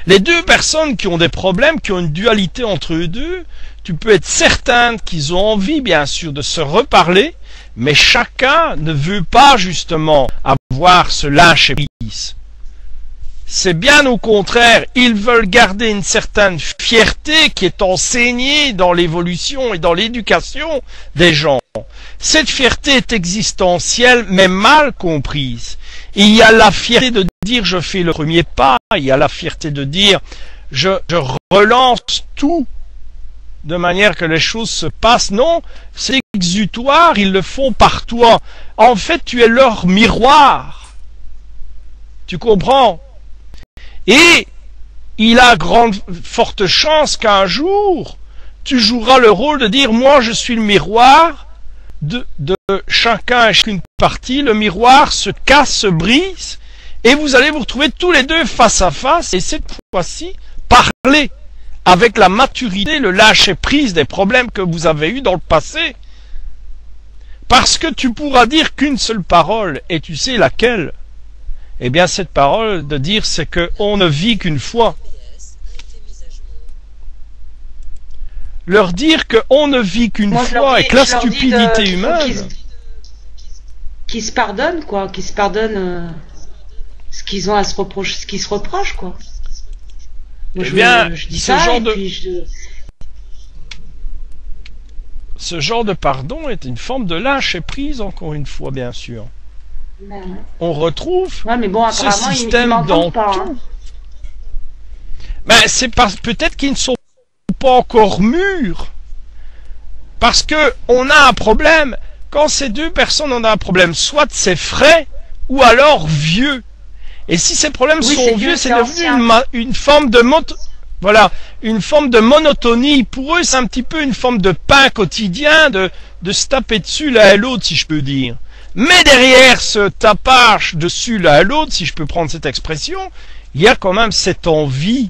Les deux personnes qui ont des problèmes, qui ont une dualité entre eux deux, tu peux être certain qu'ils ont envie, bien sûr, de se reparler, mais chacun ne veut pas, justement, avoir ce lâcher-prise. C'est bien au contraire, ils veulent garder une certaine fierté qui est enseignée dans l'évolution et dans l'éducation des gens. Cette fierté est existentielle, mais mal comprise. Il y a la fierté de dire je fais le premier pas, il y a la fierté de dire je relance tout de manière que les choses se passent. Non, c'est exutoire, ils le font par toi. En fait, tu es leur miroir. Tu comprends? Et il a forte chance qu'un jour, tu joueras le rôle de dire moi je suis le miroir de chacun et chacune partie, le miroir se casse, se brise, et vous allez vous retrouver tous les deux face à face, et cette fois-ci, parler avec la maturité, le lâcher-prise des problèmes que vous avez eus dans le passé. Parce que tu pourras dire qu'une seule parole, et tu sais laquelle? Eh bien, cette parole de dire, c'est qu'on ne vit qu'une fois. Leur dire qu'on ne vit qu'une fois et que la stupidité humaine... Qu'ils se pardonnent, quoi. Qu'ils se pardonnent ce qu'ils ont à se reprocher, ce qu'ils se reprochent, quoi. Moi, eh bien, je dis ça, ce genre de pardon est une forme de lâcher-prise, encore une fois, bien sûr. Ben, on retrouve mais bon, ce système dans tout. Hein. Ben, c'est peut-être qu'ils ne sont pas encore mûrs. Parce que on a un problème. Quand ces deux personnes ont un problème, soit c'est frais, ou alors vieux. Et si ces problèmes sont vieux, c'est devenu une forme de une forme de monotonie. Pour eux, c'est un petit peu une forme de pain quotidien, de se taper dessus l'un et l'autre, si je peux dire. Mais derrière ce tapage dessus l'un à l'autre, si je peux prendre cette expression, il y a quand même cette envie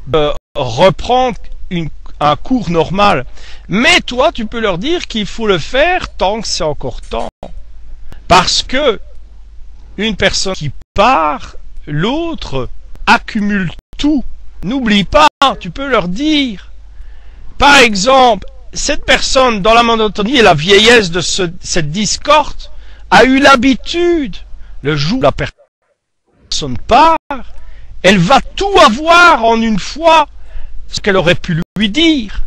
de reprendre un cours normal. Mais toi, tu peux leur dire qu'il faut le faire tant que c'est encore temps. Parce que une personne qui part, l'autre accumule tout. N'oublie pas, tu peux leur dire. Par exemple, cette personne, dans la monotonie et la vieillesse de cette discorde, a eu l'habitude, le jour où la personne part, elle va tout avoir en une fois, ce qu'elle aurait pu lui dire.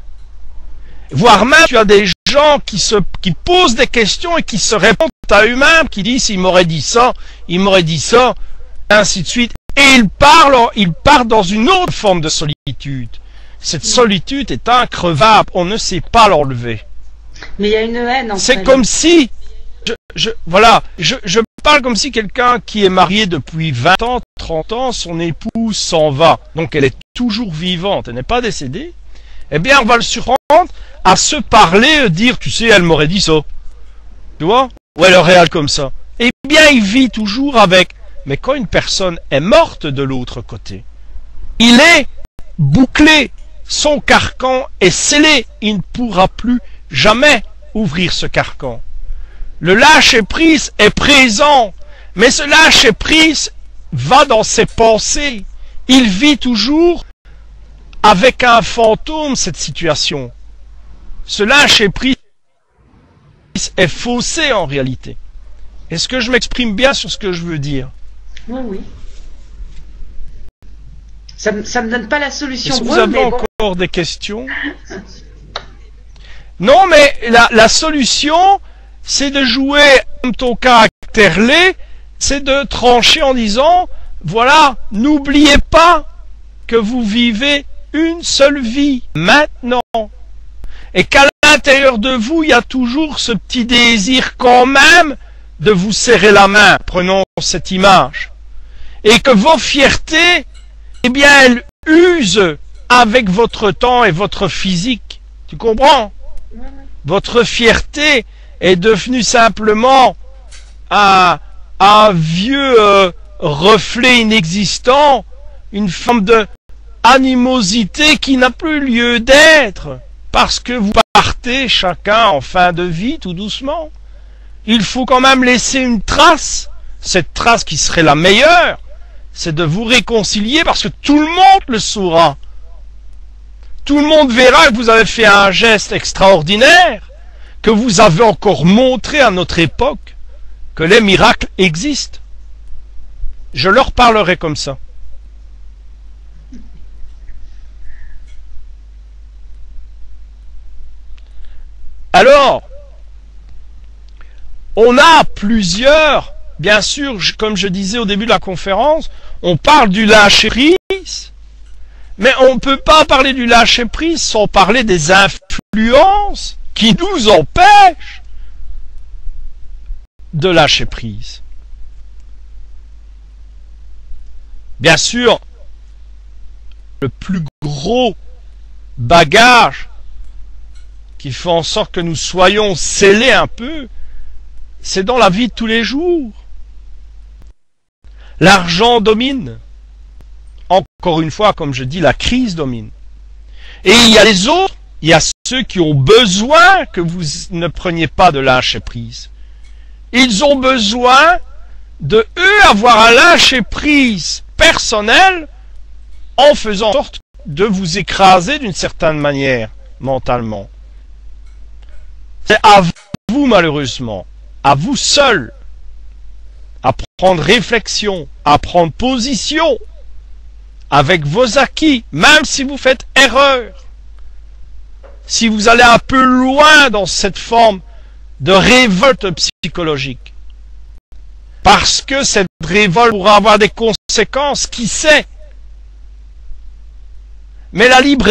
Voire même, tu as des gens qui posent des questions et qui se répondent à eux-mêmes, qui disent, il m'aurait dit ça, et ainsi de suite. Et ils partent dans une autre forme de solitude. Cette solitude est increvable, on ne sait pas l'enlever. Mais il y a une haine entre c'est comme si, je parle comme si quelqu'un qui est marié depuis 20 ans, 30 ans, son épouse s'en va, donc elle est toujours vivante, elle n'est pas décédée, eh bien, on va le surprendre à se parler, dire, tu sais, elle m'aurait dit ça. Tu vois? Ou elle aurait comme ça. Eh bien, il vit toujours avec. Mais quand une personne est morte de l'autre côté, il est bouclé. Son carcan est scellé. Il ne pourra plus jamais ouvrir ce carcan. Le lâcher-prise est présent. Mais ce lâcher-prise va dans ses pensées. Il vit toujours avec un fantôme cette situation. Ce lâcher-prise est faussé en réalité. Est-ce que je m'exprime bien sur ce que je veux dire? Oui, oui. Ça me donne pas la solution. Est-ce que vous avez encore des questions? Non, mais la solution, c'est de jouer comme ton caractère laid, c'est de trancher en disant, voilà, n'oubliez pas que vous vivez une seule vie, maintenant. Et qu'à l'intérieur de vous, il y a toujours ce petit désir quand même de vous serrer la main, prenons cette image. Et que vos fiertés, eh bien, elles usent avec votre temps et votre physique. Tu comprends? Votre fierté est devenue simplement un vieux reflet inexistant, une forme de animosité qui n'a plus lieu d'être, parce que vous partez chacun en fin de vie tout doucement. Il faut quand même laisser une trace, cette trace qui serait la meilleure, c'est de vous réconcilier parce que tout le monde le saura. Tout le monde verra que vous avez fait un geste extraordinaire, que vous avez encore montré à notre époque que les miracles existent. Je leur parlerai comme ça. Alors, on a plusieurs, bien sûr, comme je disais au début de la conférence, on parle du lâcher-prise, mais on ne peut pas parler du lâcher-prise sans parler des influences qui nous empêchent de lâcher-prise. Bien sûr, le plus gros bagage qui fait en sorte que nous soyons scellés un peu, c'est dans la vie de tous les jours. L'argent domine. Encore une fois, comme je dis, la crise domine. Et il y a les autres, il y a ceux qui ont besoin que vous ne preniez pas de lâcher-prise. Ils ont besoin de, eux, avoir un lâcher-prise personnel en faisant en sorte de vous écraser d'une certaine manière, mentalement. C'est à vous, malheureusement, à vous seul, à prendre réflexion, à prendre position avec vos acquis, même si vous faites erreur. Si vous allez un peu loin dans cette forme de révolte psychologique. Parce que cette révolte pourra avoir des conséquences, qui sait? Mais la libre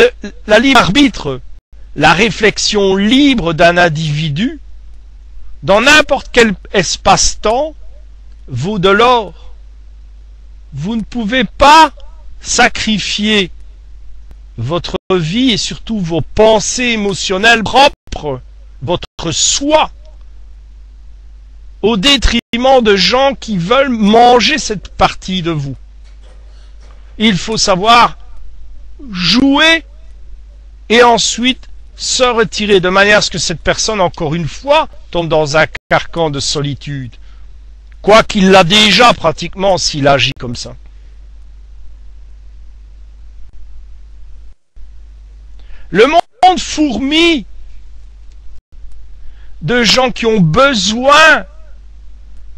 arbitre, la réflexion libre d'un individu, dans n'importe quel espace-temps, vaut de l'or. Vous ne pouvez pas sacrifier votre vie et surtout vos pensées émotionnelles propres, votre soi, au détriment de gens qui veulent manger cette partie de vous. Il faut savoir jouer et ensuite se retirer de manière à ce que cette personne, encore une fois, tombe dans un carcan de solitude. Quoi qu'il l'a déjà pratiquement s'il agit comme ça. Le monde fourmille de gens qui ont besoin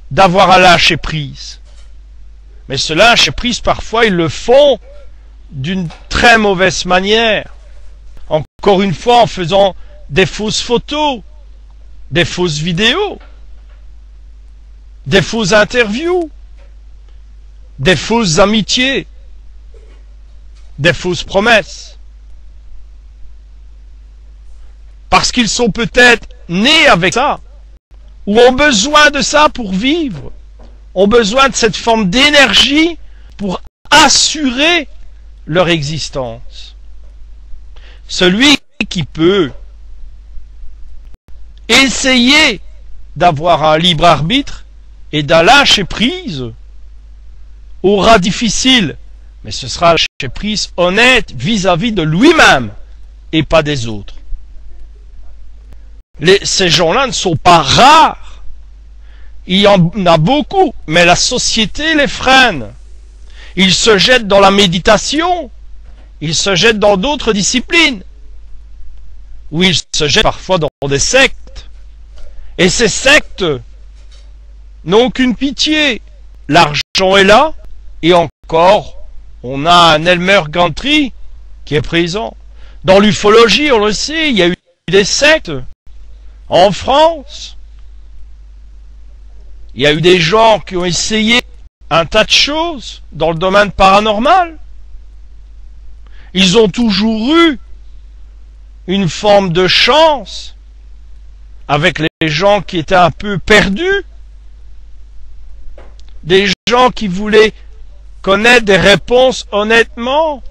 d'avoir à lâcher prise. Mais ce lâcher prise, parfois, ils le font d'une très mauvaise manière. Encore une fois, en faisant des fausses photos, des fausses vidéos, des fausses interviews, des fausses amitiés, des fausses promesses. Parce qu'ils sont peut-être nés avec ça, ou ont besoin de ça pour vivre, ont besoin de cette forme d'énergie pour assurer leur existence. Celui qui peut essayer d'avoir un libre arbitre et d'un lâcher prise aura difficile, mais ce sera un lâcher prise honnête vis-à-vis de lui-même et pas des autres. Ces gens-là ne sont pas rares. Il y en a beaucoup, mais la société les freine. Ils se jettent dans la méditation, ils se jettent dans d'autres disciplines, ou ils se jettent parfois dans des sectes. Et ces sectes n'ont qu'une pitié. L'argent est là, et encore, on a un Elmer Gantry qui est présent. Dans l'ufologie, on le sait, il y a eu des sectes en France. Il y a eu des gens qui ont essayé un tas de choses dans le domaine paranormal. Ils ont toujours eu une forme de chance avec les gens qui étaient un peu perdus, des gens qui voulaient connaître des réponses honnêtement,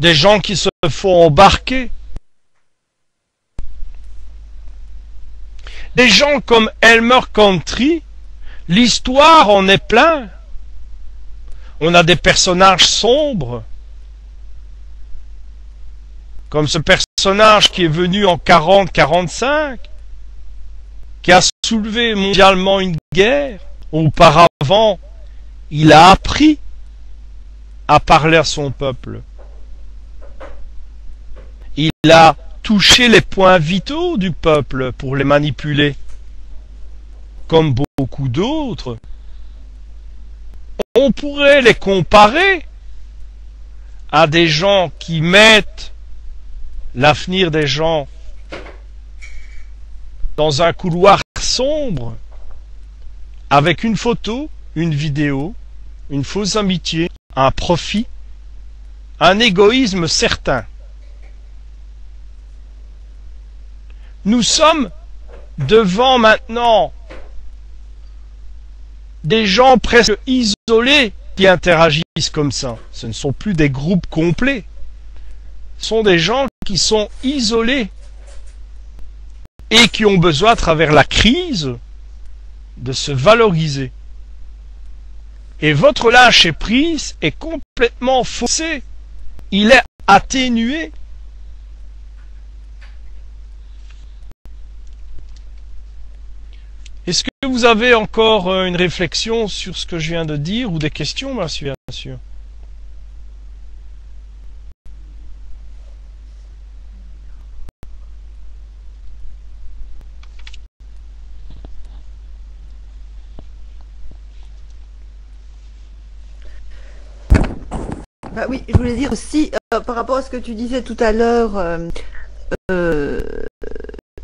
des gens qui se font embarquer, des gens comme Elmer Gantry. L'histoire en est plein. On a des personnages sombres, comme ce personnage qui est venu en 40-45, qui a soulevé mondialement une guerre. Auparavant, il a appris à parler à son peuple. Il a touché les points vitaux du peuple pour les manipuler, comme beaucoup d'autres. On pourrait les comparer à des gens qui mettent l'avenir des gens dans un couloir sombre avec une photo, une vidéo, une fausse amitié, un profit, un égoïsme certain. Nous sommes devant maintenant des gens presque isolés qui interagissent comme ça. Ce ne sont plus des groupes complets. Ce sont des gens qui sont isolés et qui ont besoin, à travers la crise, de se valoriser. Et votre lâcher-prise est complètement faussé. Il est atténué. Est-ce que vous avez encore une réflexion sur ce que je viens de dire ou des questions, bien sûr? Bah oui, je voulais dire aussi, par rapport à ce que tu disais tout à l'heure,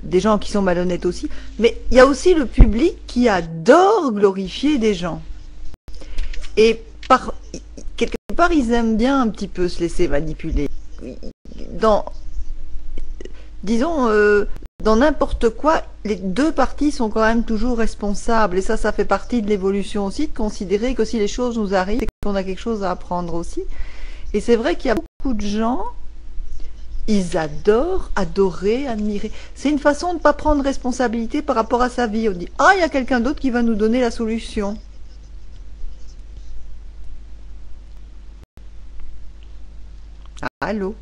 des gens qui sont malhonnêtes aussi, mais il y a aussi le public qui adore glorifier des gens. Et quelque part, ils aiment bien un petit peu se laisser manipuler. Disons, dans n'importe quoi, les deux parties sont quand même toujours responsables. Et ça fait partie de l'évolution aussi, de considérer que si les choses nous arrivent, c'est qu'on a quelque chose à apprendre aussi. Et c'est vrai qu'il y a beaucoup de gens, ils adorent, adorer, admirer. C'est une façon de ne pas prendre responsabilité par rapport à sa vie. On dit, ah, il y a quelqu'un d'autre qui va nous donner la solution. Allô?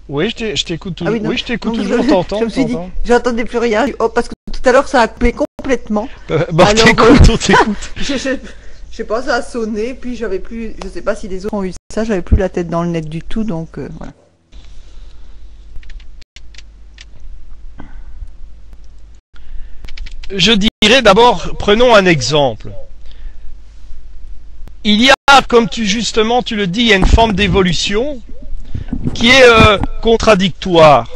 Oui, je t'écoute toujours. Ah oui, oui, je t'écoute toujours, t'entends. Je me suis dit, j'entendais plus rien. Oh, parce que tout à l'heure, ça a coupé complètement. Bah, t'écoutes, on t'écoute. Je sais pas, ça a sonné, puis j'avais plus, je sais pas si les autres ont eu ça, j'avais plus la tête dans le net du tout, donc voilà. Je dirais d'abord, prenons un exemple. Il y a, comme justement tu le dis, il y a une forme d'évolution qui est contradictoire.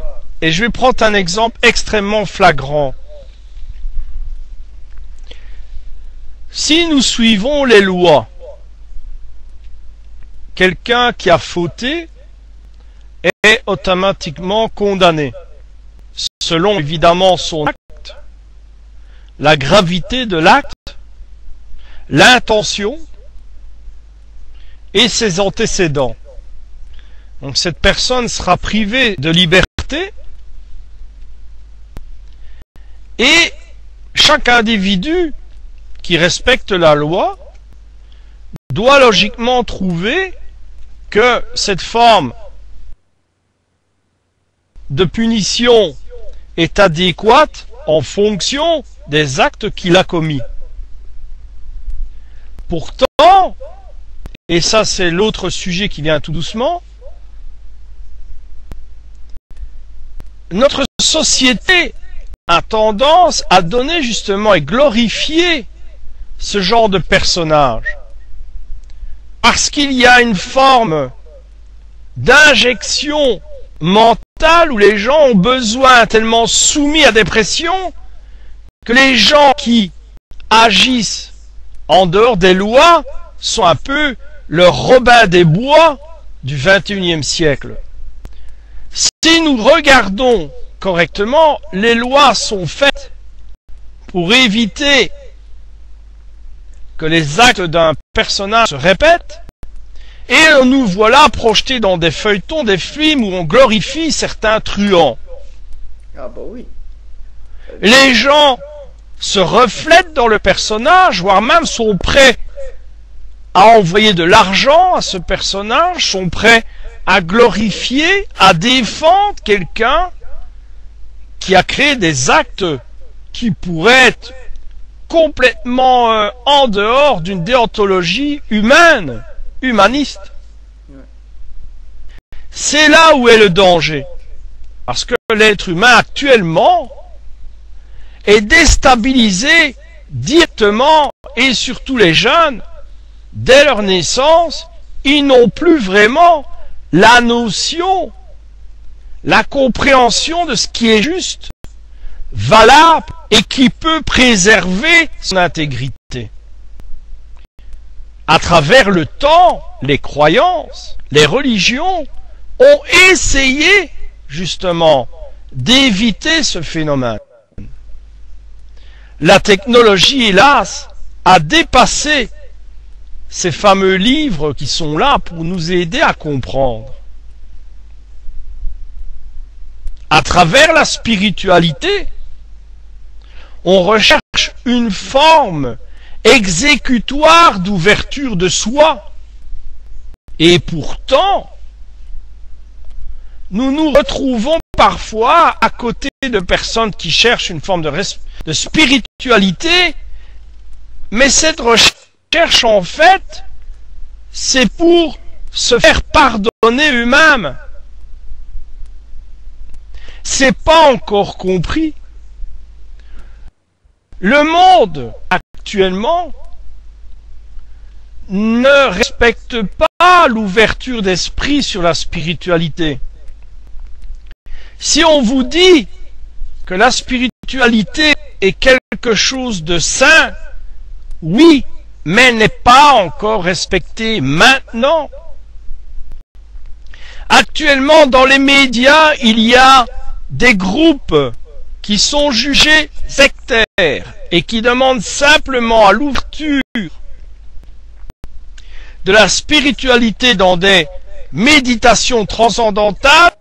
Et je vais prendre un exemple extrêmement flagrant. Si nous suivons les lois, quelqu'un qui a fauté est automatiquement condamné, selon évidemment son acte, la gravité de l'acte, l'intention et ses antécédents. Donc cette personne sera privée de liberté et chaque individu qui respecte la loi doit logiquement trouver que cette forme de punition est adéquate en fonction des actes qu'il a commis. Pourtant, et ça c'est l'autre sujet qui vient tout doucement, notre société a tendance à donner justement et glorifier ce genre de personnage. Parce qu'il y a une forme d'injection mentale où les gens ont besoin, tellement soumis à des pressions, que les gens qui agissent en dehors des lois sont un peu le Robin des Bois du XXIe siècle. Si nous regardons correctement, les lois sont faites pour éviter que les actes d'un personnage se répètent, et nous voilà projetés dans des feuilletons, des films où on glorifie certains truands. Ah bah oui. Les gens se reflètent dans le personnage, voire même sont prêts à envoyer de l'argent à ce personnage, sont prêts à glorifier, à défendre quelqu'un qui a créé des actes qui pourraient être complètement en dehors d'une déontologie humaine, humaniste. C'est là où est le danger. Parce que l'être humain actuellement est déstabilisé directement, et surtout les jeunes, dès leur naissance, ils n'ont plus vraiment la notion, la compréhension de ce qui est juste, valable et qui peut préserver son intégrité. À travers le temps, les croyances, les religions ont essayé justement d'éviter ce phénomène. La technologie, hélas, a dépassé ces fameux livres qui sont là pour nous aider à comprendre. À travers la spiritualité, on recherche une forme exécutoire d'ouverture de soi. Et pourtant, nous nous retrouvons parfois à côté de personnes qui cherchent une forme de spiritualité, mais cette recherche, en fait, c'est pour se faire pardonner eux-mêmes. C'est pas encore compris. Le monde, actuellement, ne respecte pas l'ouverture d'esprit sur la spiritualité. Si on vous dit que la spiritualité est quelque chose de sain, oui, mais n'est pas encore respecté maintenant. Actuellement, dans les médias, il y a des groupes qui sont jugés sectaires et qui demandent simplement à l'ouverture de la spiritualité dans des méditations transcendantales.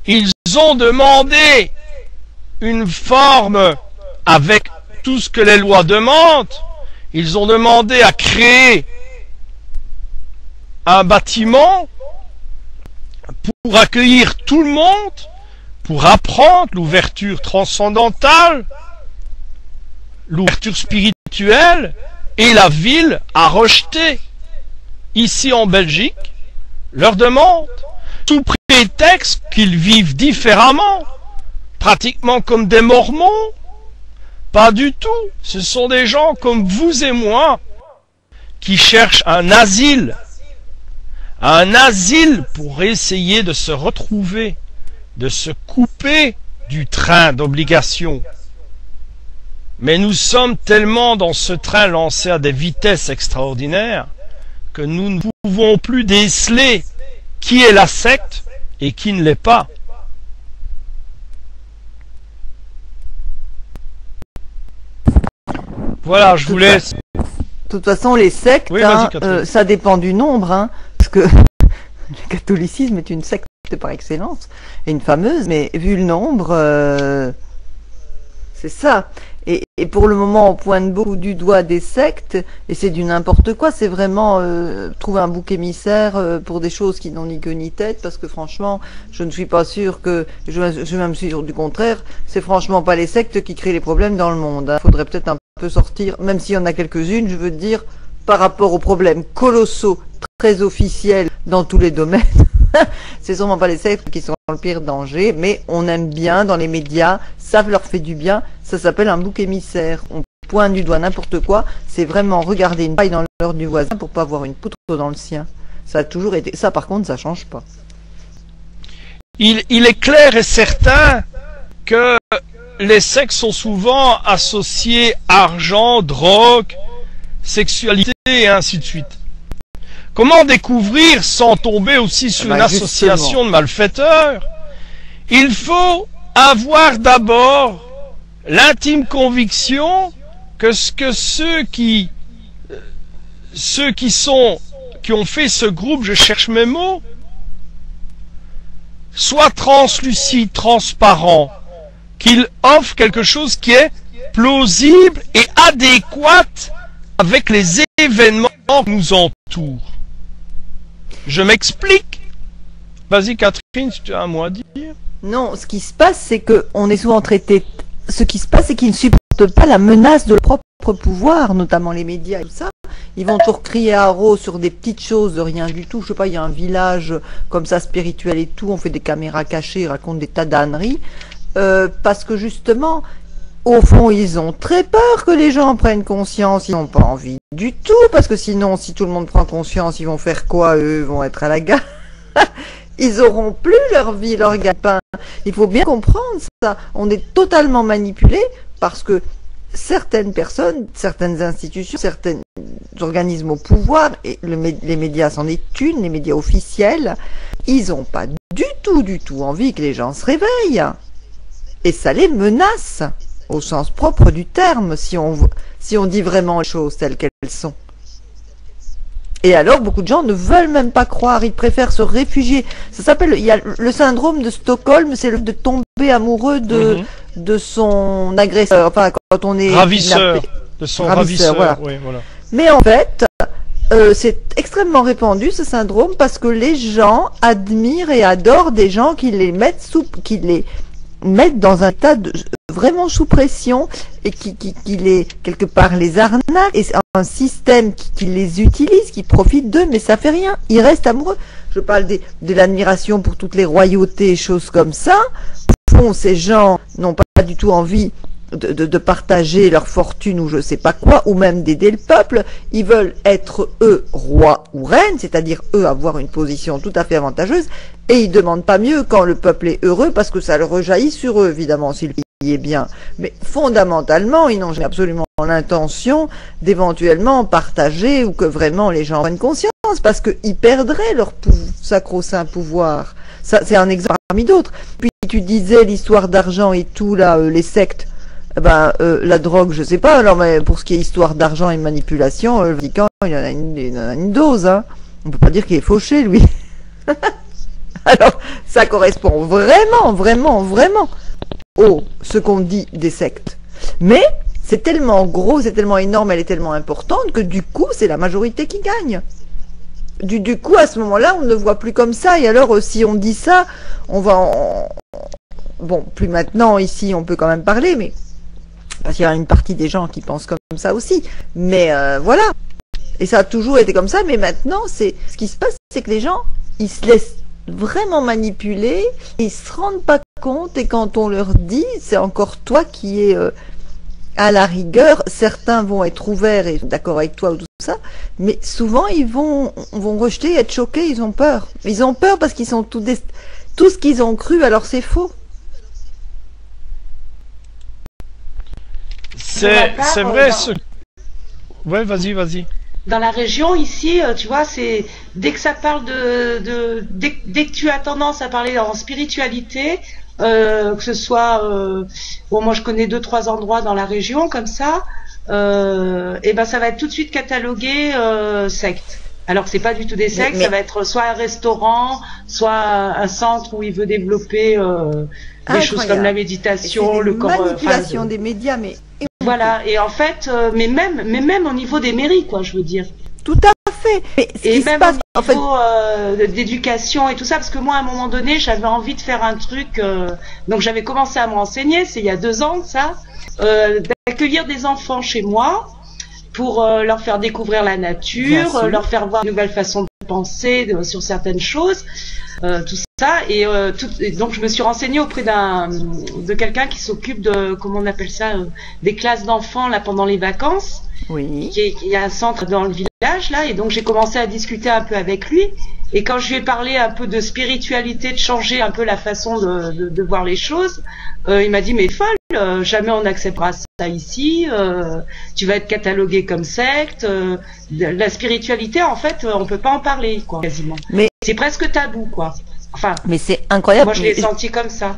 Ils ont demandé une forme avec tout ce que les lois demandent. Ils ont demandé à créer un bâtiment pour accueillir tout le monde, pour apprendre l'ouverture transcendantale, l'ouverture spirituelle, et la ville a rejeté, ici en Belgique, leur demande, sous prétexte qu'ils vivent différemment, pratiquement comme des Mormons. Pas du tout, ce sont des gens comme vous et moi, qui cherchent un asile pour essayer de se retrouver, de se couper du train d'obligation. Mais nous sommes tellement dans ce train lancé à des vitesses extraordinaires que nous ne pouvons plus déceler qui est la secte et qui ne l'est pas. Voilà, je vous laisse. De toute façon, les sectes, Oui, vas-y, Catherine. ça dépend du nombre, hein, parce que le catholicisme est une secte par excellence, et une fameuse, mais vu le nombre, c'est ça. Et pour le moment, on pointe beaucoup du doigt des sectes, et c'est du n'importe quoi. C'est vraiment trouver un bouc émissaire pour des choses qui n'ont ni queue ni tête, parce que franchement, je ne suis pas sûr que, je même suis sûr du contraire, c'est franchement pas les sectes qui créent les problèmes dans le monde. Il faudrait peut-être un peu sortir, même s'il y en a quelques-unes, je veux dire, par rapport aux problèmes colossaux, très officiels dans tous les domaines. C'est sûrement pas les sectes qui sont le pire danger, mais on aime bien dans les médias, ça leur fait du bien, ça s'appelle un bouc émissaire. On pointe du doigt n'importe quoi, c'est vraiment regarder une paille dans l'heure du voisin pour pas avoir une poutre dans le sien. Ça a toujours été, ça par contre ça change pas. Il est clair et certain que les sectes sont souvent associés argent, drogue, sexualité et ainsi de suite. Comment découvrir sans tomber aussi sur une association de malfaiteurs? Il faut avoir d'abord l'intime conviction que ceux qui ont fait ce groupe, je cherche mes mots, soient translucides, transparents, qu'ils offrent quelque chose qui est plausible et adéquat avec les événements qui nous entourent. Je m'explique. Vas-y Catherine, si tu as un mot à dire. Non, ce qui se passe, c'est que on est souvent traité. Ce qui se passe, c'est qu'ils ne supportent pas la menace de leur propre pouvoir, notamment les médias et tout ça. Ils vont toujours crier à haro sur des petites choses de rien du tout. Je sais pas, il y a un village comme ça spirituel et tout, on fait des caméras cachées, ils racontent des tas d'âneries. Parce que justement, au fond, ils ont très peur que les gens prennent conscience. Ils n'ont pas envie du tout, parce que sinon, si tout le monde prend conscience, ils vont faire quoi? Eux vont être à la gare. Ils auront plus leur vie, leur gagne-pain. Il faut bien comprendre ça. On est totalement manipulé parce que certaines personnes, certaines institutions, certains organismes au pouvoir, et les médias c'en est une, les médias officiels, ils n'ont pas du tout envie que les gens se réveillent. Et ça les menace, au sens propre du terme, si on dit vraiment les choses telles qu'elles sont. Et alors, beaucoup de gens ne veulent même pas croire, ils préfèrent se réfugier. Ça s'appelle, il y a le syndrome de Stockholm, c'est le fait de tomber amoureux de son agresseur, enfin, quand on est ravisseur, de son ravisseur, voilà. Oui, voilà. Mais en fait, c'est extrêmement répandu, ce syndrome, parce que les gens admirent et adorent des gens qui les mettent dans un état vraiment sous pression et qui les, quelque part, les arnaque, et c'est un système qui les utilise, qui profite d'eux, mais ça fait rien. Ils restent amoureux. Je parle de l'admiration pour toutes les royautés et choses comme ça. Au fond, ces gens n'ont pas du tout envie de partager leur fortune ou je sais pas quoi, ou même d'aider le peuple. Ils veulent être, eux, rois ou reines, c'est-à-dire, eux, avoir une position tout à fait avantageuse, et ils demandent pas mieux quand le peuple est heureux, parce que ça le rejaillit sur eux, évidemment, si le pays est bien. Mais fondamentalement, ils n'ont absolument l'intention d'éventuellement partager, ou que vraiment les gens prennent conscience, parce qu'ils perdraient leur sacro-saint pouvoir. Ça, c'est un exemple parmi d'autres. Puis tu disais l'histoire d'argent et tout, là, les sectes. La drogue, je sais pas, alors, mais pour ce qui est histoire d'argent et manipulation, le Vatican, il en a une dose, hein. On peut pas dire qu'il est fauché, lui. Alors, ça correspond vraiment ce qu'on dit des sectes. Mais, c'est tellement gros, c'est tellement énorme, elle est tellement importante que du coup, c'est la majorité qui gagne. Du coup, à ce moment-là, on ne le voit plus comme ça, et alors, si on dit ça, on va bon, plus maintenant, ici, on peut quand même parler, mais parce qu'il y a une partie des gens qui pensent comme ça aussi. Mais voilà. Et ça a toujours été comme ça, mais maintenant, ce qui se passe, c'est que les gens, ils se laissent vraiment manipuler, ils se rendent pas compte, et quand on leur dit, c'est encore toi qui es à la rigueur, certains vont être ouverts et d'accord avec toi ou tout ça, mais souvent ils vont rejeter, être choqués, ils ont peur. Ils ont peur parce qu'ils sont tout ce qu'ils ont cru, alors c'est faux. C'est vrai ce... Ouais, vas-y. Dans la région, ici, tu vois, c'est dès que ça parle dès que tu as tendance à parler en spiritualité, que ce soit... bon, moi, je connais 2-3 endroits dans la région, comme ça, et ben ça va être tout de suite catalogué secte. Alors que c'est pas du tout des sectes, ça va être soit un restaurant, soit un centre où il veut développer des choses comme la méditation, le corps. Manipulation des médias, mais voilà. Et en fait, mais même au niveau des mairies, quoi, je veux dire. Tout à fait. Mais et même au niveau d'éducation et tout ça, parce que moi, à un moment donné, j'avais envie de faire un truc. Donc, j'avais commencé à me renseigner, c'est il y a 2 ans, ça, d'accueillir des enfants chez moi pour leur faire découvrir la nature, leur faire voir une nouvelle façon de penser sur certaines choses, tout ça. Et donc, je me suis renseignée auprès de quelqu'un qui s'occupe de, comment on appelle ça, des classes d'enfants là pendant les vacances. Oui. Il y a un centre dans le village là, et donc j'ai commencé à discuter un peu avec lui. Et quand je lui ai parlé un peu de spiritualité, de changer un peu la façon de voir les choses, il m'a dit mais folle, jamais on acceptera ça ici. Tu vas être catalogué comme secte. La spiritualité, en fait, on peut pas en parler, quoi, quasiment. Mais c'est presque tabou, quoi. Enfin. Mais c'est incroyable. Moi, je l'ai senti comme ça.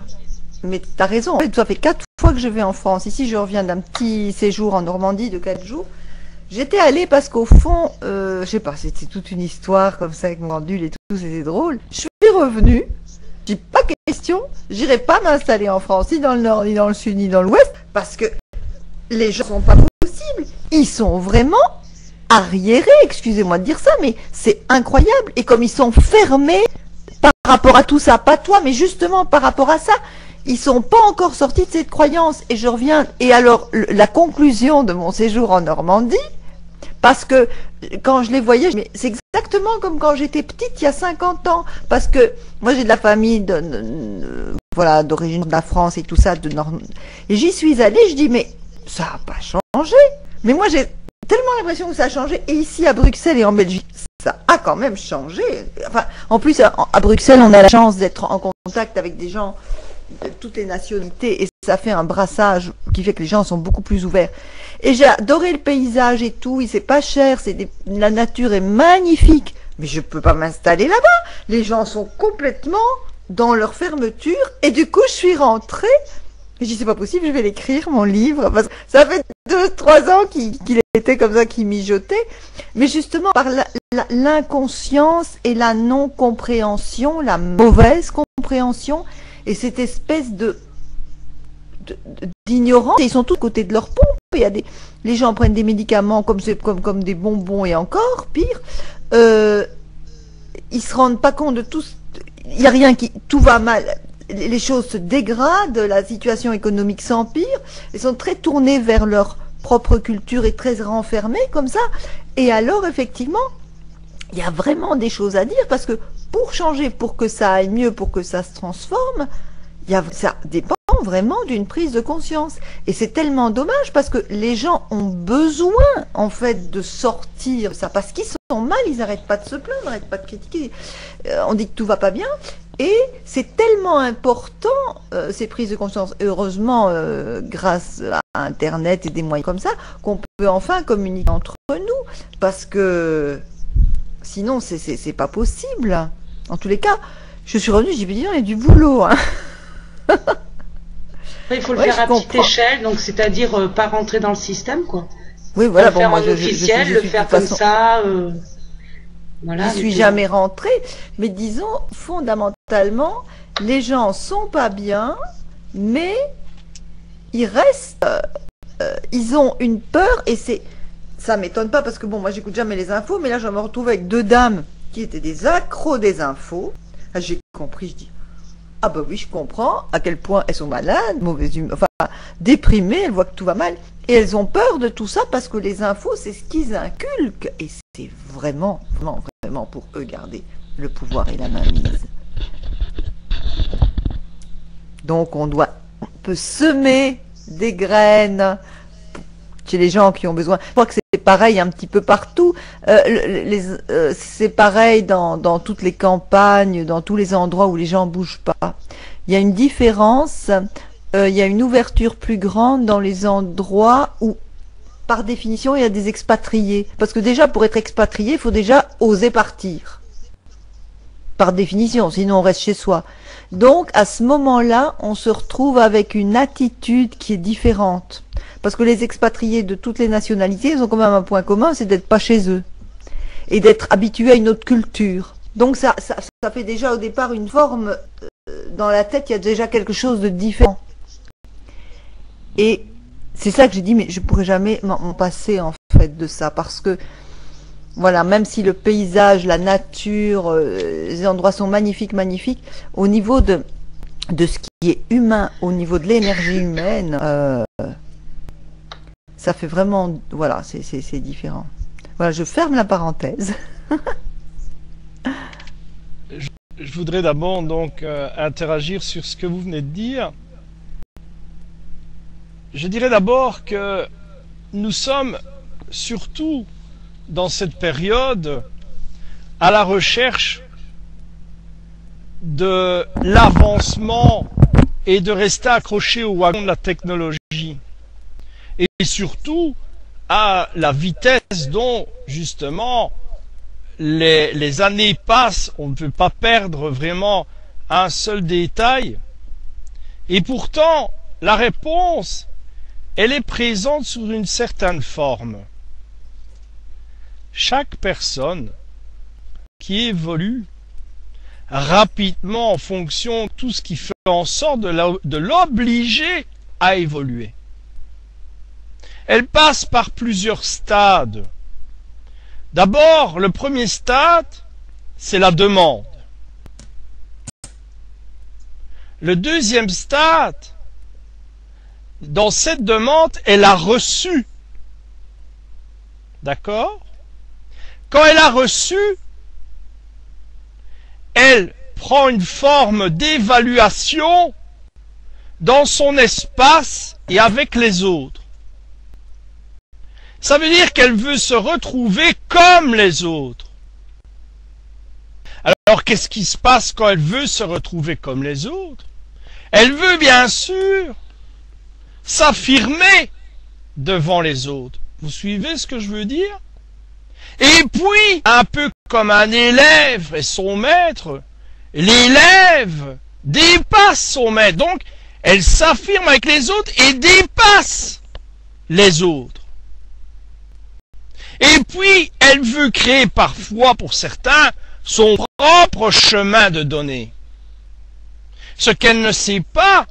Mais t'as raison. Ça fait 4 fois que je vais en France. Ici, je reviens d'un petit séjour en Normandie de 4 jours. J'étais allée parce qu'au fond, je sais pas, c'était toute une histoire comme ça avec mon pendule et tout, c'était drôle. Je suis revenue, j'ai pas question, j'irai pas m'installer en France, ni dans le nord, ni dans le sud, ni dans l'ouest, parce que les gens sont pas possibles. Ils sont vraiment arriérés, excusez-moi de dire ça, mais c'est incroyable. Et comme ils sont fermés par rapport à tout ça, pas toi, mais justement par rapport à ça, ils sont pas encore sortis de cette croyance. Et je reviens, et alors la conclusion de mon séjour en Normandie, parce que quand je les voyais, c'est exactement comme quand j'étais petite, il y a 50 ans. Parce que moi j'ai de la famille voilà, d'origine de la France et tout ça, et j'y suis allée, je dis mais ça n'a pas changé. Mais moi j'ai tellement l'impression que ça a changé. Et ici à Bruxelles et en Belgique, ça a quand même changé. Enfin, en plus à Bruxelles, on a la chance d'être en contact avec des gens de toutes les nationalités et ça fait un brassage qui fait que les gens sont beaucoup plus ouverts. Et j'ai adoré le paysage et tout, c'est pas cher, la nature est magnifique, mais je peux pas m'installer là-bas. Les gens sont complètement dans leur fermeture et du coup je suis rentrée et je dis c'est pas possible, je vais l'écrire mon livre parce que ça fait 2-3 ans qu'il était comme ça, qu'il mijotait, mais justement par l'inconscience et la non-compréhension, la mauvaise compréhension et cette espèce d'ignorance. Ils sont tous à côté de leur pompe. Les gens prennent des médicaments comme des bonbons et encore pire. Ils se rendent pas compte de tout. Il y a rien tout va mal. Les choses se dégradent, la situation économique s'empire. Ils sont très tournés vers leur propre culture et très renfermés comme ça. Et alors effectivement, il y a vraiment des choses à dire parce que pour changer, pour que ça aille mieux, pour que ça se transforme, ça dépend vraiment d'une prise de conscience. Et c'est tellement dommage parce que les gens ont besoin, en fait, de sortir ça parce qu'ils sont mal, ils n'arrêtent pas de se plaindre, ils n'arrêtent pas de critiquer. On dit que tout va pas bien. Et c'est tellement important, ces prises de conscience. Heureusement, grâce à Internet et des moyens comme ça, qu'on peut enfin communiquer entre nous. Parce que sinon, c'est pas possible. En tous les cas, je suis revenue, j'ai dit, il y a du boulot. Hein. Il faut le faire à petite échelle, donc c'est-à-dire pas rentrer dans le système, quoi. Oui, voilà. Le faire en officiel, le faire comme ça. Voilà. Je suis jamais rentrée, mais disons fondamentalement, les gens sont pas bien, mais ils restent, ils ont une peur et ça m'étonne pas parce que bon, moi j'écoute jamais les infos, mais là je me retrouve avec 2 dames qui étaient des accros des infos. Ah, j'ai compris, je dis. Ah bah oui, je comprends à quel point elles sont malades, mauvaises humeur, enfin déprimées, elles voient que tout va mal et elles ont peur de tout ça parce que les infos c'est ce qu'ils inculquent et c'est vraiment pour eux garder le pouvoir et la mainmise. Donc on peut semer des graines chez les gens qui ont besoin. Je crois que c'est pareil un petit peu partout. C'est pareil dans toutes les campagnes, dans tous les endroits où les gens bougent pas. Il y a une différence, il y a une ouverture plus grande dans les endroits où, par définition, il y a des expatriés. Parce que déjà, pour être expatrié, il faut déjà oser partir. Par définition, sinon on reste chez soi. Donc, à ce moment-là, on se retrouve avec une attitude qui est différente. Parce Parce que les expatriés de toutes les nationalités, ils ont quand même un point commun, c'est d'être pas chez eux. Et d'être habitués à une autre culture. Donc ça fait déjà au départ une forme, dans la tête, il y a déjà quelque chose de différent. Et c'est ça que j'ai dit, mais je pourrais jamais m'en passer en fait de ça, parce que voilà, même si le paysage, la nature, les endroits sont magnifiques, magnifiques, au niveau de ce qui est humain, au niveau de l'énergie humaine, ça fait vraiment, voilà, c'est différent. Voilà, je ferme la parenthèse. Je voudrais d'abord donc interagir sur ce que vous venez de dire. Je dirais d'abord que nous sommes surtout dans cette période à la recherche de l'avancement et de rester accroché au wagon de la technologie. Et surtout à la vitesse dont justement les années passent, on ne peut pas perdre vraiment un seul détail. Et pourtant, la réponse, elle est présente sous une certaine forme. Chaque personne qui évolue rapidement en fonction de tout ce qui fait en sorte de l'obliger à évoluer. Elle passe par plusieurs stades. D'abord, le premier stade, c'est la demande. Le deuxième stade, dans cette demande, elle a reçu. D'accord? Quand elle a reçu, elle prend une forme d'évaluation dans son espace et avec les autres. Ça veut dire qu'elle veut se retrouver comme les autres. Alors qu'est-ce qui se passe quand elle veut se retrouver comme les autres? Elle veut bien sûr s'affirmer devant les autres. Vous suivez ce que je veux dire? Et puis, un peu comme un élève et son maître, l'élève dépasse son maître. Donc, elle s'affirme avec les autres et dépasse les autres. Et puis, elle veut créer parfois, pour certains, son propre chemin de données. Ce qu'elle ne sait pas,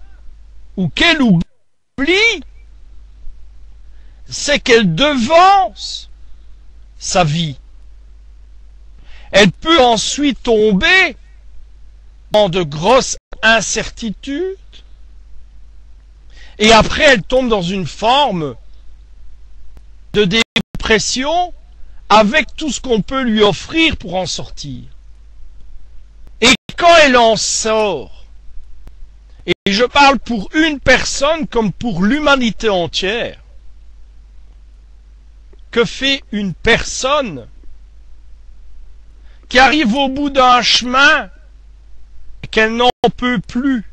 ou qu'elle oublie, c'est qu'elle devance sa vie. Elle peut ensuite tomber dans de grosses incertitudes, et après elle tombe dans une forme de dépression avec tout ce qu'on peut lui offrir pour en sortir. Et quand elle en sort, et je parle pour une personne comme pour l'humanité entière, que fait une personne qui arrive au bout d'un chemin et qu'elle n'en peut plus?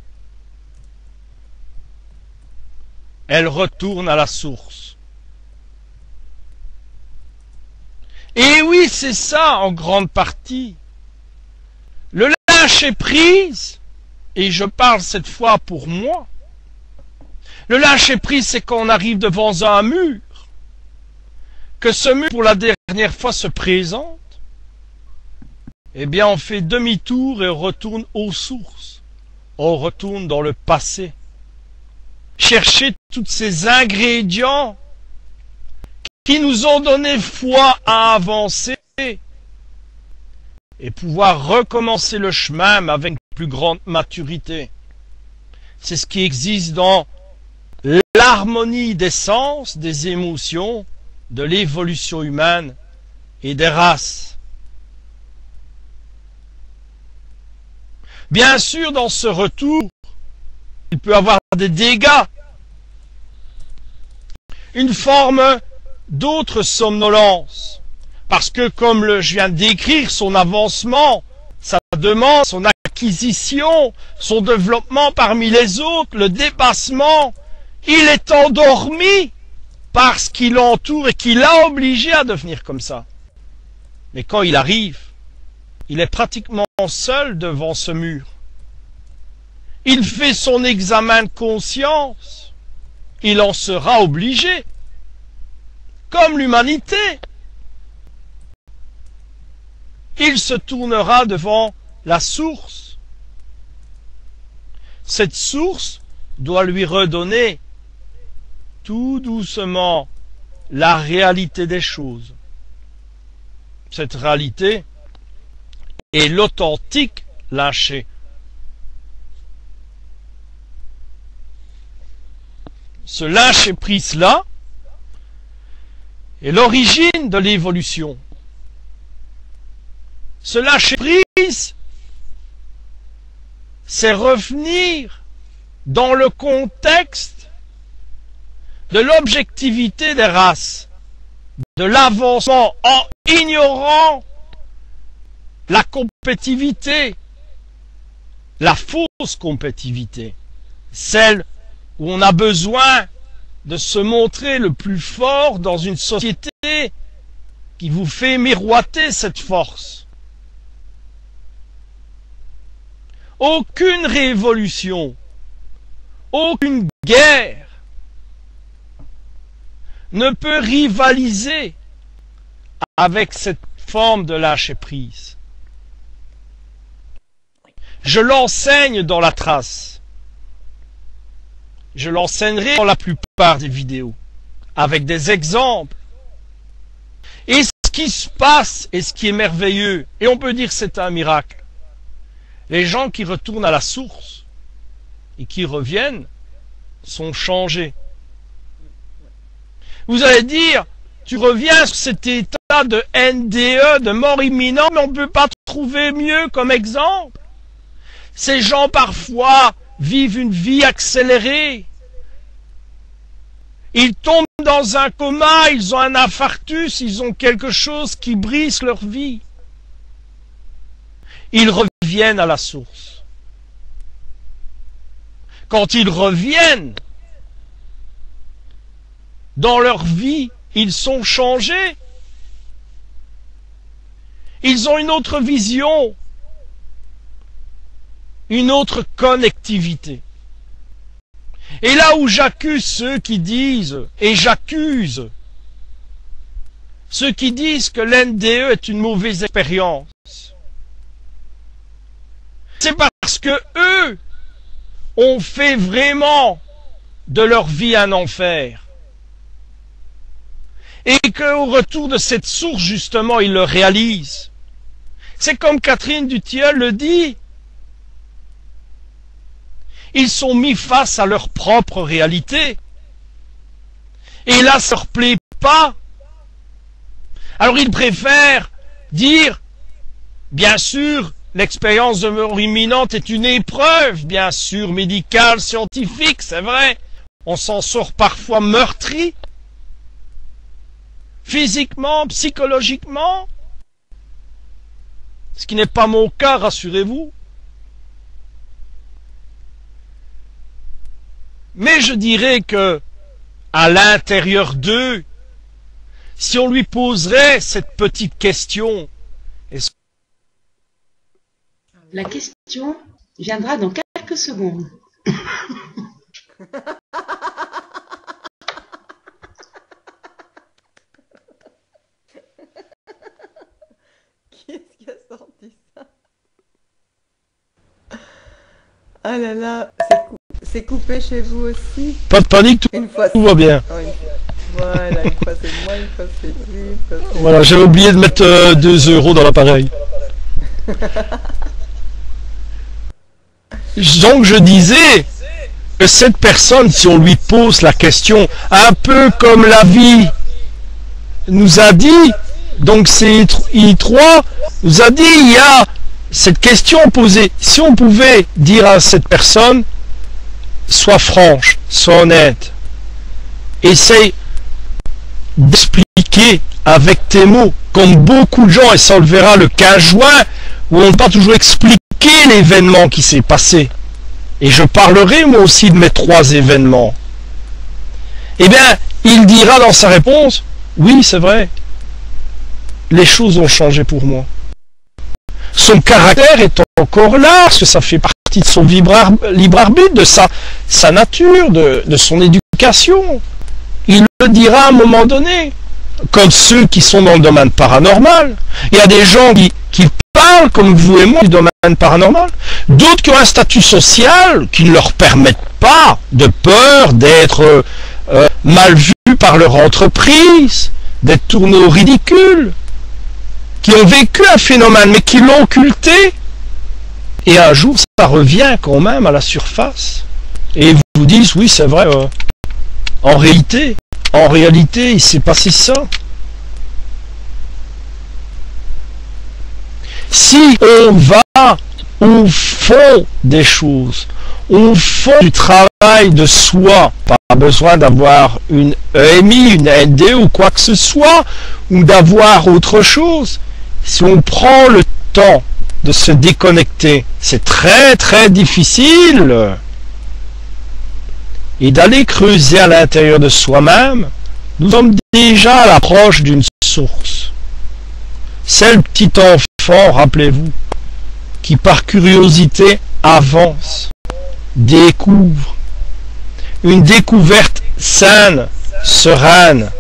Elle retourne à la source. Et oui, c'est ça en grande partie. Le lâcher-prise, et je parle cette fois pour moi, le lâcher-prise, c'est quand on arrive devant un mur, que ce mur pour la dernière fois se présente, eh bien on fait demi-tour et on retourne aux sources. On retourne dans le passé. Chercher tous ces ingrédients qui nous ont donné foi à avancer et pouvoir recommencer le chemin mais avec une plus grande maturité. C'est ce qui existe dans l'harmonie des sens, des émotions, de l'évolution humaine et des races. Bien sûr, dans ce retour, il peut y avoir des dégâts, une forme d'autre somnolence, parce que comme je viens de décrire, son avancement, sa demande, son acquisition, son développement parmi les autres, le dépassement, il est endormi par ce qui l'entoure et qui l'a obligé à devenir comme ça. Mais quand il arrive, il est pratiquement seul devant ce mur. Il fait son examen de conscience. il en sera obligé, comme l'humanité. Il se tournera devant la source. Cette source doit lui redonner tout doucement la réalité des choses. Cette réalité est l'authentique lâcher. Ce lâcher-prise-là est l'origine de l'évolution. Ce lâcher-prise, c'est revenir dans le contexte de l'objectivité des races, de l'avancement en ignorant la compétitivité, la fausse compétitivité, celle où on a besoin de se montrer le plus fort dans une société qui vous fait miroiter cette force. Aucune révolution, aucune guerre ne peut rivaliser avec cette forme de lâcher-prise. Je l'enseigne dans la trace. Je l'enseignerai dans la plupart des vidéos, avec des exemples. Et ce qui se passe, et ce qui est merveilleux, et on peut dire que c'est un miracle, les gens qui retournent à la source et qui reviennent sont changés. Vous allez dire, tu reviens sur cet état de NDE, de mort imminente, mais on ne peut pas trouver mieux comme exemple. Ces gens parfois vivent une vie accélérée. Ils tombent dans un coma, ils ont un infarctus, ils ont quelque chose qui brise leur vie. Ils reviennent à la source. Quand ils reviennent dans leur vie, ils sont changés. Ils ont une autre vision, une autre connectivité. Et là où j'accuse ceux qui disent, et j'accuse ceux qui disent que l'NDE est une mauvaise expérience, c'est parce que eux ont fait vraiment de leur vie un enfer. Et qu'au retour de cette source, justement, ils le réalisent. C'est comme Catherine Dutilleul le dit. Ils sont mis face à leur propre réalité. Et là, ça ne leur plaît pas. Alors ils préfèrent dire, bien sûr, l'expérience de mort imminente est une épreuve, bien sûr, médicale, scientifique, c'est vrai. On s'en sort parfois meurtri. Physiquement, psychologiquement. Ce qui n'est pas mon cas, rassurez-vous. Mais je dirais que, à l'intérieur d'eux, si on lui poserait cette petite question, la question viendra dans quelques secondes. Qui est-ce qui a sorti ça? Ah là là, c'est coupé chez vous aussi? Pas de panique, tout va bien. Voilà, une fois c'est moi, une fois c'est lui, une fois c'est... Voilà, j'avais oublié de mettre 2 € dans l'appareil. Donc je disais que cette personne, si on lui pose la question, un peu comme la vie nous a dit, donc c'est I3 nous a dit, il y a cette question posée. Si on pouvait dire à cette personne, sois franche, sois honnête, essaye d'expliquer avec tes mots, comme beaucoup de gens, et ça on le verra le 15 juin, où on ne peut pas toujours expliquer l'événement qui s'est passé. Et je parlerai moi aussi de mes 3 événements. Eh bien, il dira dans sa réponse, oui, c'est vrai, les choses ont changé pour moi. Son caractère est encore là, parce que ça fait partie de son libre arbitre, de sa nature, de son éducation. explication. Il le dira à un moment donné. Comme ceux qui sont dans le domaine paranormal. Il y a des gens qui parlent, comme vous et moi, du domaine paranormal. D'autres qui ont un statut social qui ne leur permettent pas, de peur d'être mal vus par leur entreprise, d'être tournés au ridicule, qui ont vécu un phénomène, mais qui l'ont occulté. Et un jour, ça revient quand même à la surface. Et ils vous disent, oui, c'est vrai, en réalité, il s'est passé ça. Si on va au fond des choses, au fond du travail de soi, pas besoin d'avoir une EMI, une ND ou quoi que ce soit, ou d'avoir autre chose. Si on prend le temps de se déconnecter, c'est très très difficile. Et d'aller creuser à l'intérieur de soi-même, nous sommes déjà à l'approche d'une source. C'est le petit enfant, rappelez-vous, qui par curiosité avance, découvre. Une découverte saine, sereine,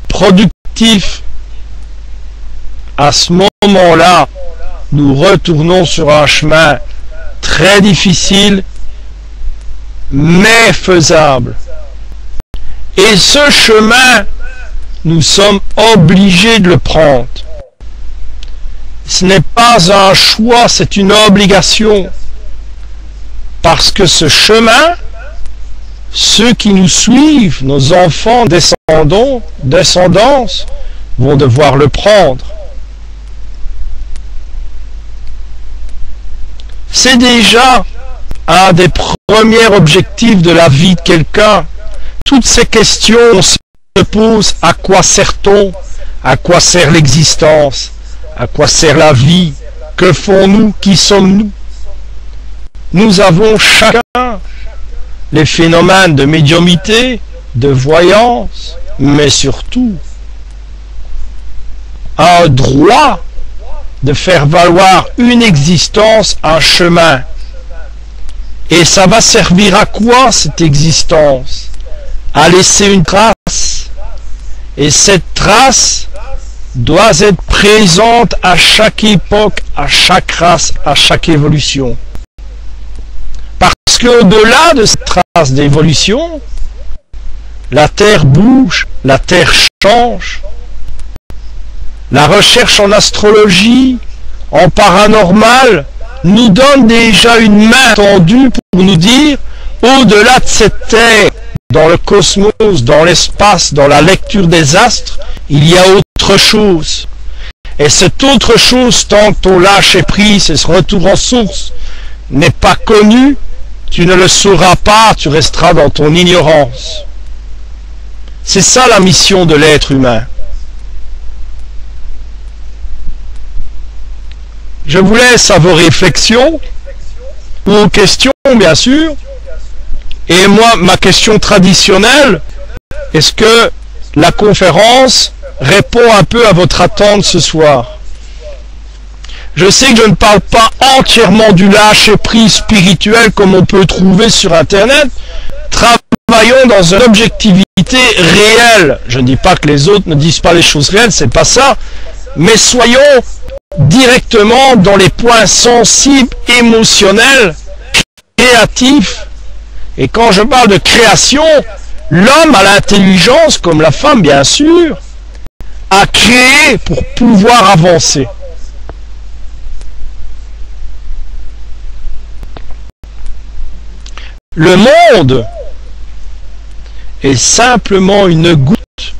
productive. À ce moment-là, nous retournons sur un chemin très difficile, mais faisable. Et ce chemin, nous sommes obligés de le prendre. Ce n'est pas un choix, c'est une obligation. Parce que ce chemin, ceux qui nous suivent, nos enfants, descendants, vont devoir le prendre. C'est déjà un des premiers objectifs de la vie de quelqu'un. Toutes ces questions se posent: à quoi sert-on? À quoi sert l'existence? À quoi sert la vie? Que font-nous? Qui sommes-nous? Nous avons chacun les phénomènes de médiumnité, de voyance, mais surtout un droit de faire valoir une existence, un chemin. Et ça va servir à quoi cette existence? À laisser une trace. Et cette trace doit être présente à chaque époque, à chaque race, à chaque évolution. Parce qu'au-delà de cette trace d'évolution, la Terre bouge, la Terre change. La recherche en astrologie, en paranormal, nous donne déjà une main tendue pour nous dire, au-delà de cette Terre, dans le cosmos, dans l'espace, dans la lecture des astres, il y a autre chose. Et cette autre chose, tant que ton lâcher prise et ce retour en source n'est pas connu, tu ne le sauras pas, tu resteras dans ton ignorance. C'est ça la mission de l'être humain. Je vous laisse à vos réflexions, ou aux questions bien sûr. Et moi, ma question traditionnelle, est-ce que la conférence répond un peu à votre attente ce soir? Je sais que je ne parle pas entièrement du lâcher-prise spirituel comme on peut trouver sur Internet. Travaillons dans une objectivité réelle. Je ne dis pas que les autres ne disent pas les choses réelles, c'est pas ça. Mais soyons directement dans les points sensibles, émotionnels, créatifs. Et quand je parle de création, l'homme a l'intelligence, comme la femme bien sûr, à créer pour pouvoir avancer. Le monde est simplement une goutte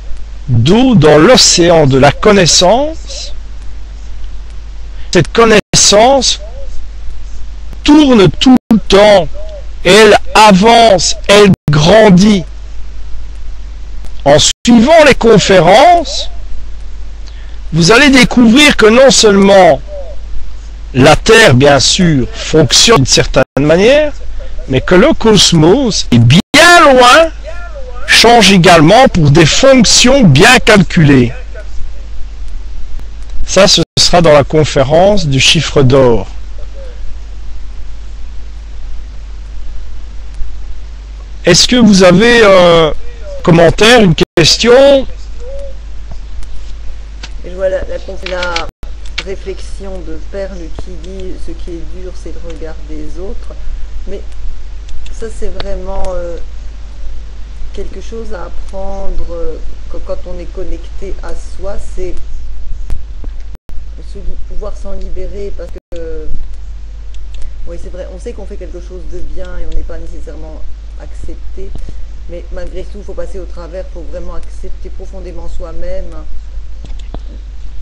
d'eau dans l'océan de la connaissance. Cette connaissance tourne tout le temps, elle avance, elle grandit. En suivant les conférences, vous allez découvrir que non seulement la Terre, bien sûr, fonctionne d'une certaine manière, mais que le cosmos est bien loin, change également pour des fonctions bien calculées. Ça, ce sera dans la conférence du chiffre d'or. Est-ce que vous avez un commentaire, une question? Et je vois la réflexion de Perle qui dit ce qui est dur, c'est le regard des autres. Mais ça, c'est vraiment quelque chose à apprendre quand on est connecté à soi. C'est pouvoir s'en libérer parce que, oui, c'est vrai, on sait qu'on fait quelque chose de bien et on n'est pas nécessairement accepté. Mais malgré tout, il faut passer au travers, il faut vraiment accepter profondément soi-même.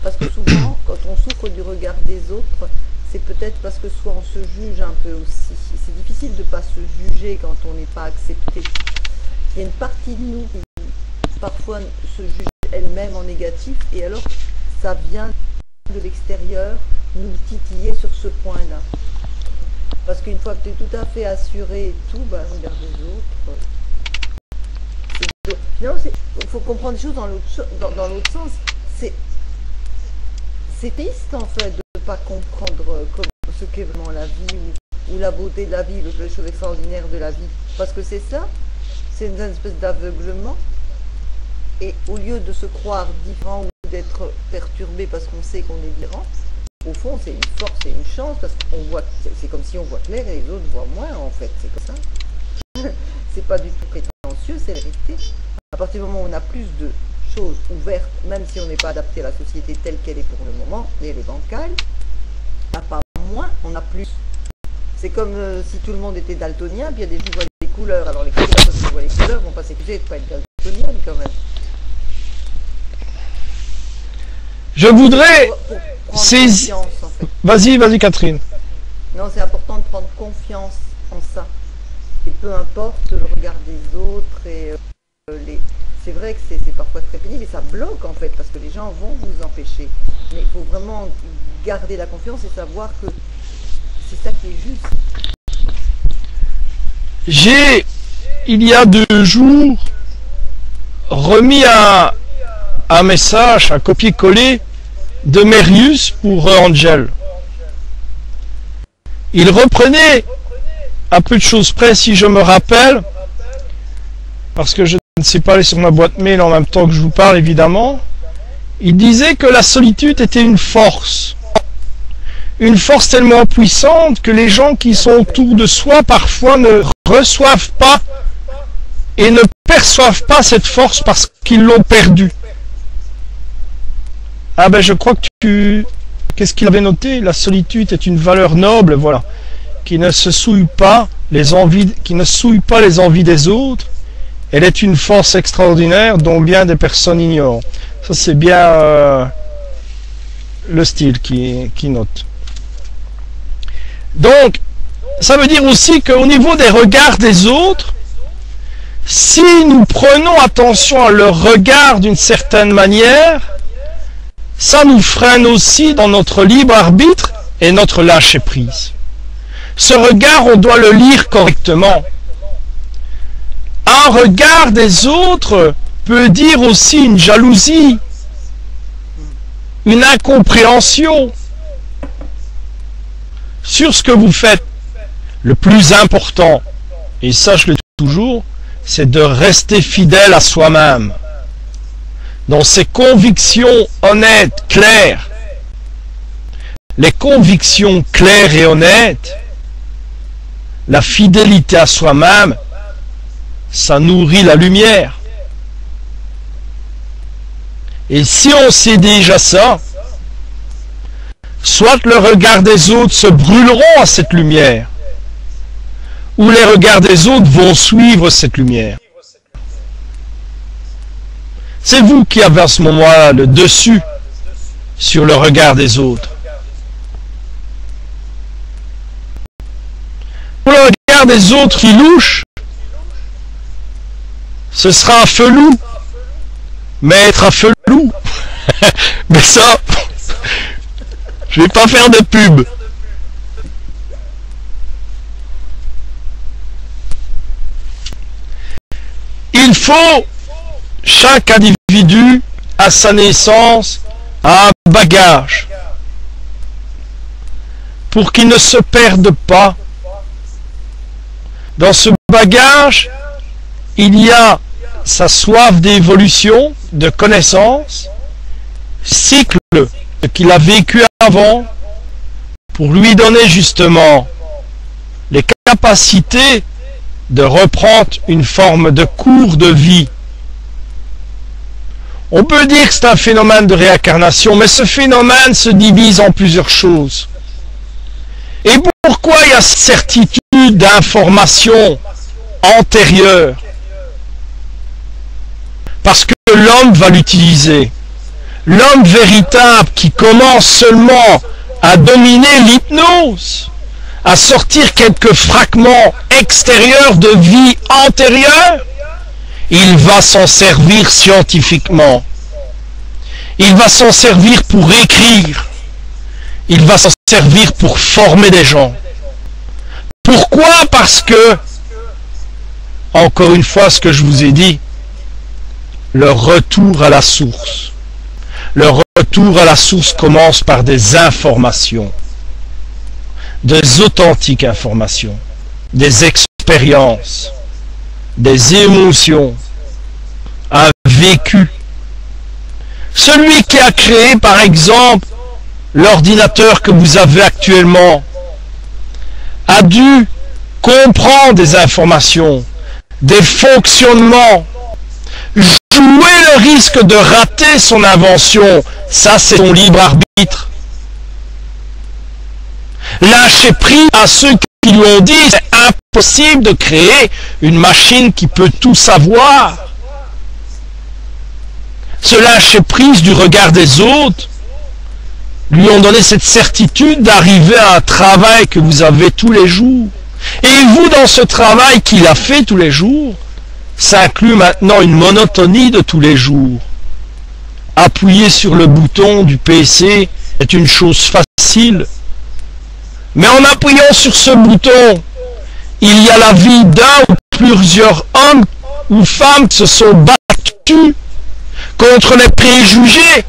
Parce que souvent, quand on souffre du regard des autres, c'est peut-être parce que soit on se juge un peu aussi. C'est difficile de ne pas se juger quand on n'est pas accepté. Il y a une partie de nous qui parfois se juge elle-même en négatif, et alors ça vient de l'extérieur nous titiller sur ce point-là. Parce qu'une fois que tu es tout à fait assuré et tout, bah, regarde les autres. Il faut comprendre les choses dans l'autre sens. C'est triste en fait de ne pas comprendre ce qu'est vraiment la vie ou la beauté de la vie, les choses extraordinaires de la vie. Parce que c'est ça, c'est une espèce d'aveuglement. Et au lieu de se croire différent ou d'être perturbé parce qu'on sait qu'on est différent, au fond c'est une force et une chance parce qu'on voit, c'est comme si on voit clair et les autres voient moins en fait, c'est comme ça. C'est pas du tout prétentieux, c'est la vérité. À partir du moment où on a plus de choses ouvertes, même si on n'est pas adapté à la société telle qu'elle est pour le moment, mais elle est bancale, à pas moins, on a plus. C'est comme si tout le monde était daltonien, puis il y a des gens qui voient les couleurs, alors les couleurs, parce qu'ils voient les couleurs, vont pas s'excuser de ne pas être daltonien quand même. Je voudrais saisir. En fait. Vas-y Catherine. Non, c'est important de prendre confiance en ça. Et peu importe le regard des autres et c'est vrai que c'est parfois très pénible et ça bloque en fait parce que les gens vont vous empêcher. Mais il faut vraiment garder la confiance et savoir que c'est ça qui est juste. J'ai, il y a 2 jours, remis un message, un copier-coller de Merius pour Angel. Il reprenait à peu de choses près, si je me rappelle, parce que je ne sais pas aller sur ma boîte mail en même temps que je vous parle évidemment, il disait que la solitude était une force tellement puissante que les gens qui sont autour de soi parfois ne reçoivent pas et ne perçoivent pas cette force parce qu'ils l'ont perdue. Ah ben je crois que qu'est-ce qu'il avait noté? La solitude est une valeur noble, voilà, qui ne se souille pas les envies des autres. Elle est une force extraordinaire dont bien des personnes ignorent. Ça c'est bien le style qui note. Donc, ça veut dire aussi qu'au niveau des regards des autres, si nous prenons attention à leur regard d'une certaine manière, ça nous freine aussi dans notre libre arbitre et notre lâcher-prise. Ce regard, on doit le lire correctement. Un regard des autres peut dire aussi une jalousie, une incompréhension sur ce que vous faites. Le plus important, et ça je le dis toujours, c'est de rester fidèle à soi-même, dans ses convictions honnêtes, claires. Les convictions claires et honnêtes, la fidélité à soi-même, ça nourrit la lumière. Et si on sait déjà ça, soit le regard des autres se brûleront à cette lumière, ou les regards des autres vont suivre cette lumière. C'est vous qui avez à ce moment-là le dessus sur le regard des autres. Pour le regard des autres qui louche, ce sera un felou. Maître à felou. Mais ça, je vais pas faire de pub. Il faut, chaque individu à sa naissance a un bagage pour qu'il ne se perde pas. Dans ce bagage, il y a sa soif d'évolution, de connaissance, cycle qu'il a vécu avant, pour lui donner justement les capacités de reprendre une forme de cours de vie. On peut dire que c'est un phénomène de réincarnation, mais ce phénomène se divise en plusieurs choses. Et pourquoi il y a certitude d'informations antérieures? Parce que l'homme va l'utiliser. L'homme véritable qui commence seulement à dominer l'hypnose, à sortir quelques fragments extérieurs de vie antérieure, il va s'en servir scientifiquement. Il va s'en servir pour écrire. Il va s'en servir pour former des gens. Pourquoi? Parce que, encore une fois, ce que je vous ai dit, le retour à la source. Le retour à la source commence par des informations, des authentiques informations, des expériences, des émotions, un vécu. Celui qui a créé, par exemple, l'ordinateur que vous avez actuellement, a dû comprendre des informations, des fonctionnements, jouer le risque de rater son invention, ça c'est son libre arbitre. Lâcher prise à ceux qui lui ont dit c'est impossible de créer une machine qui peut tout savoir. Ce lâcher prise du regard des autres lui ont donné cette certitude d'arriver à un travail que vous avez tous les jours. Et vous, dans ce travail qu'il a fait tous les jours, ça inclut maintenant une monotonie de tous les jours. Appuyer sur le bouton du PC est une chose facile. Mais en appuyant sur ce bouton, il y a la vie d'un ou plusieurs hommes ou femmes qui se sont battus contre les préjugés,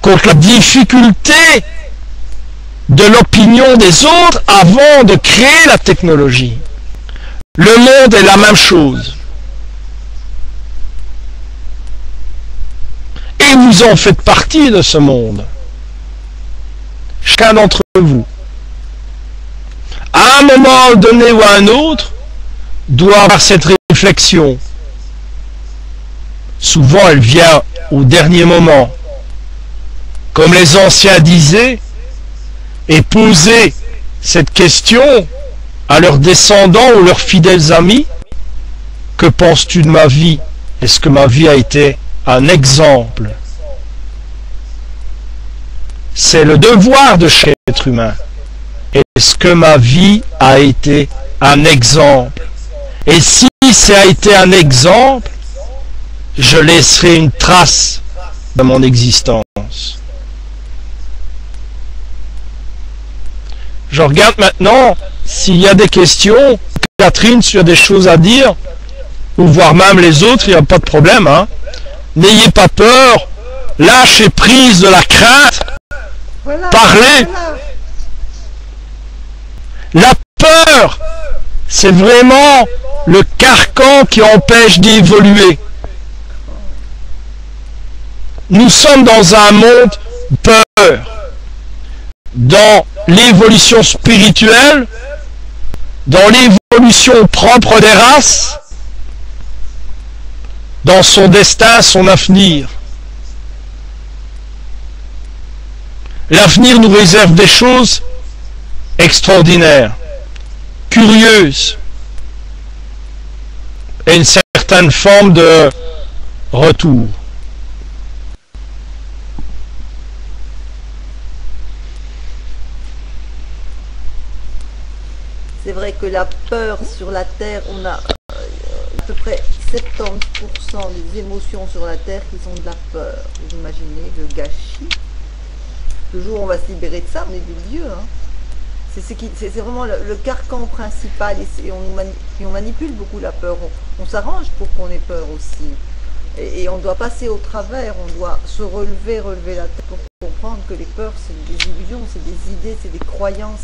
contre la difficulté de l'opinion des autres avant de créer la technologie. Le monde est la même chose. Et vous en faites partie de ce monde. Chacun d'entre vous, à un moment donné ou à un autre, doit avoir cette réflexion. Souvent, elle vient au dernier moment. Comme les anciens disaient, et poser cette question à leurs descendants ou leurs fidèles amis, que penses-tu de ma vie? Est-ce que ma vie a été un exemple? C'est le devoir de chaque être humain. Est-ce que ma vie a été un exemple? Et si ça a été un exemple, je laisserai une trace de mon existence. Je regarde maintenant s'il y a des questions. Catherine, si tu as des choses à dire, ou voire même les autres, il n'y a pas de problème. Hein. N'ayez pas peur, lâchez prise de la crainte, Voilà, parlez. voilà. La peur, c'est vraiment le carcan qui empêche d'évoluer. Nous sommes dans un monde peur. Dans l'évolution spirituelle, dans l'évolution propre des races, dans son destin, son avenir. L'avenir nous réserve des choses extraordinaires, curieuses, et une certaine forme de retour. C'est vrai que la peur sur la Terre, on a à peu près 70% des émotions sur la Terre qui sont de la peur. Vous imaginez le gâchis? Le jour où on va se libérer de ça, on est des dieux. Hein. C'est vraiment le carcan principal et on manipule beaucoup la peur. On s'arrange pour qu'on ait peur aussi. Et on doit passer au travers, on doit se relever la tête pour comprendre que les peurs, c'est des illusions, c'est des idées, c'est des croyances,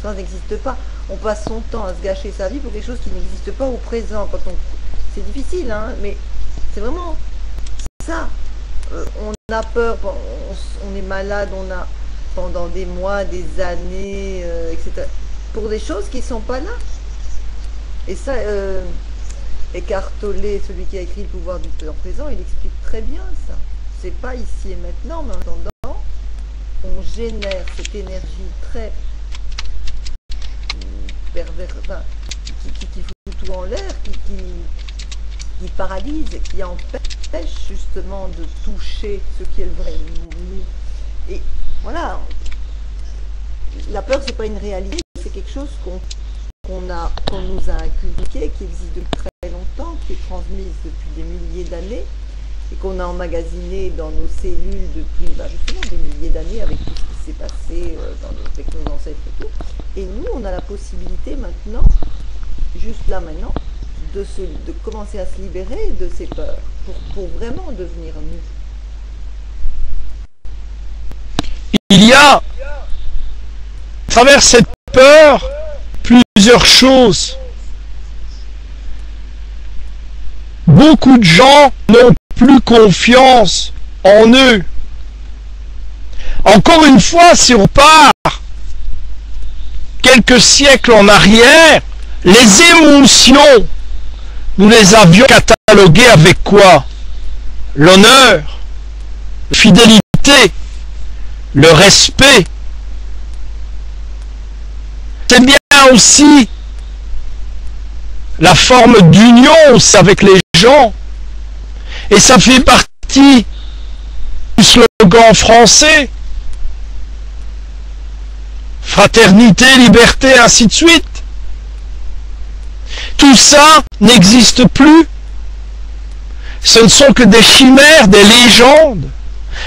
ça n'existe pas. On passe son temps à se gâcher sa vie pour quelque chose qui n'existe pas au présent. C'est difficile, hein, mais c'est vraiment ça. On a peur, on est malade, on a pendant des mois, des années, etc. pour des choses qui ne sont pas là. Et ça, Eckhart Tolle, celui qui a écrit Le pouvoir du présent, il explique très bien ça. C'est pas ici et maintenant, mais en attendant, on génère cette énergie très perverse, enfin, qui fout tout en l'air, qui paralyse, qui empêche justement de toucher ce qui est le vrai nous. Et voilà, la peur, c'est pas une réalité, c'est quelque chose qu'on nous a inculqué, qui existe depuis très longtemps, qui est transmise depuis des milliers d'années, et qu'on a emmagasiné dans nos cellules depuis justement des milliers d'années avec tout ce qui s'est passé avec nos ancêtres et tout. Et nous, on a la possibilité maintenant, juste là maintenant, de commencer à se libérer de ces peurs, pour vraiment devenir nous. Il y a, à travers cette peur, plusieurs choses. Beaucoup de gens n'ont plus confiance en eux. Encore une fois, si on part quelques siècles en arrière, les émotions, nous les avions cataloguées avec quoi? L'honneur, la fidélité, le respect. C'est bien aussi la forme d'union avec les gens. Et ça fait partie du slogan français. Fraternité, liberté, ainsi de suite. Tout ça n'existe plus. Ce ne sont que des chimères, des légendes.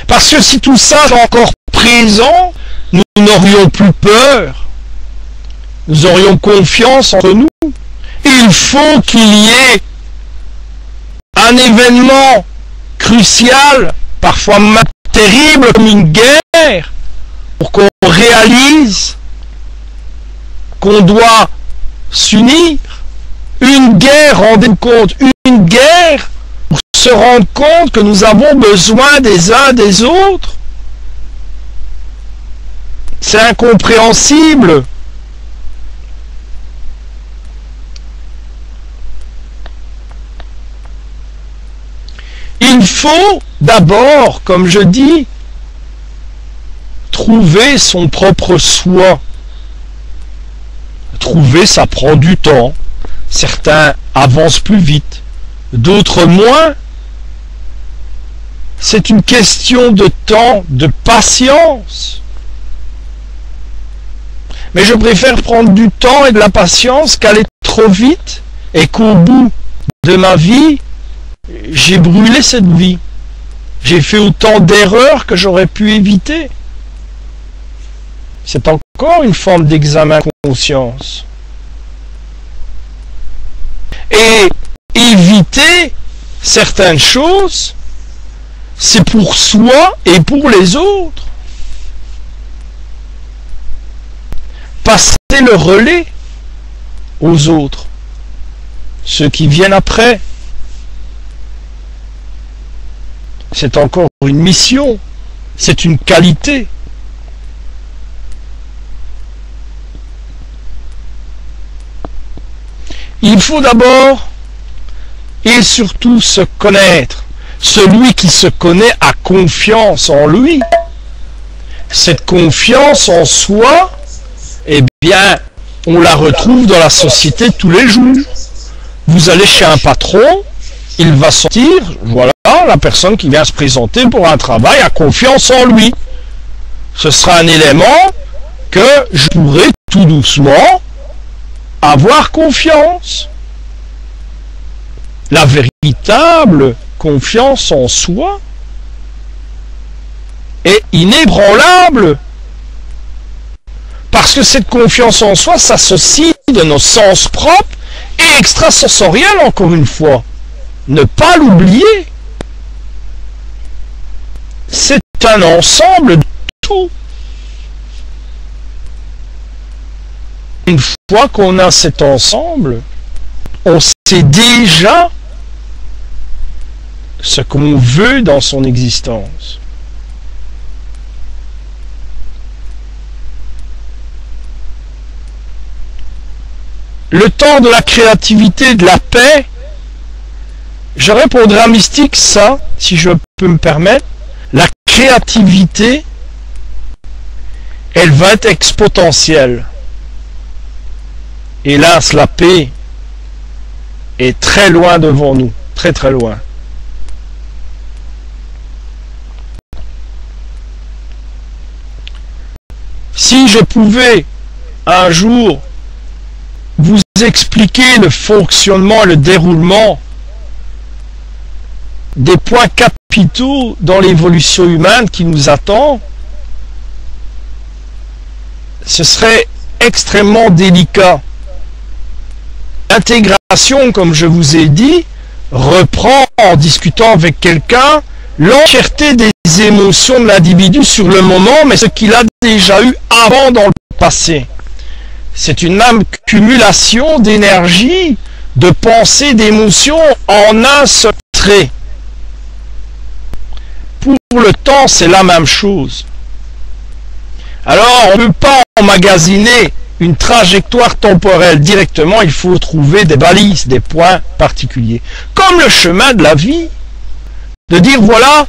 Parce que si tout ça est encore présent, nous n'aurions plus peur. Nous aurions confiance entre nous. Il faut qu'il y ait un événement crucial, parfois terrible comme une guerre, pour qu'on réalise qu'on doit s'unir. Une guerre, rendez-vous compte, une guerre pour se rendre compte que nous avons besoin des uns des autres. C'est incompréhensible. Il faut d'abord, comme je dis, trouver son propre soi. Trouver, ça prend du temps. Certains avancent plus vite, d'autres moins. C'est une question de temps, de patience. Mais je préfère prendre du temps et de la patience qu'aller trop vite et qu'au bout de ma vie, j'ai brûlé cette vie. J'ai fait autant d'erreurs que j'aurais pu éviter. C'est encore une forme d'examen de conscience. Et éviter certaines choses, c'est pour soi et pour les autres. Passer le relais aux autres, ceux qui viennent après. C'est encore une mission, c'est une qualité. Il faut d'abord et surtout se connaître. Celui qui se connaît a confiance en lui. Cette confiance en soi, eh bien, on la retrouve dans la société tous les jours. Vous allez chez un patron, il va sortir, voilà, la personne qui vient se présenter pour un travail a confiance en lui. Ce sera un élément que je pourrai tout doucement avoir confiance. La véritable confiance en soi est inébranlable. Parce que cette confiance en soi s'associe de nos sens propres et extrasensoriels, encore une fois. Ne pas l'oublier. c'est un ensemble de tout. Une fois qu'on a cet ensemble, on sait déjà ce qu'on veut dans son existence. Le temps de la créativité, de la paix, je répondrai à Mystique ça, si je peux me permettre. La créativité, elle va être exponentielle. Hélas, la paix est très loin devant nous, très très loin. Si je pouvais un jour vous expliquer le fonctionnement, le déroulement des points capitaux dans l'évolution humaine qui nous attend, ce serait extrêmement délicat. L'intégration, comme je vous ai dit, reprend en discutant avec quelqu'un l'entièreté des émotions de l'individu sur le moment, mais ce qu'il a déjà eu avant dans le passé. C'est une accumulation d'énergie, de pensée, d'émotions en un seul trait. Pour le temps, c'est la même chose. Alors, on ne peut pas emmagasiner une trajectoire temporelle directement, il faut trouver des balises, des points particuliers. Comme le chemin de la vie, de dire voilà,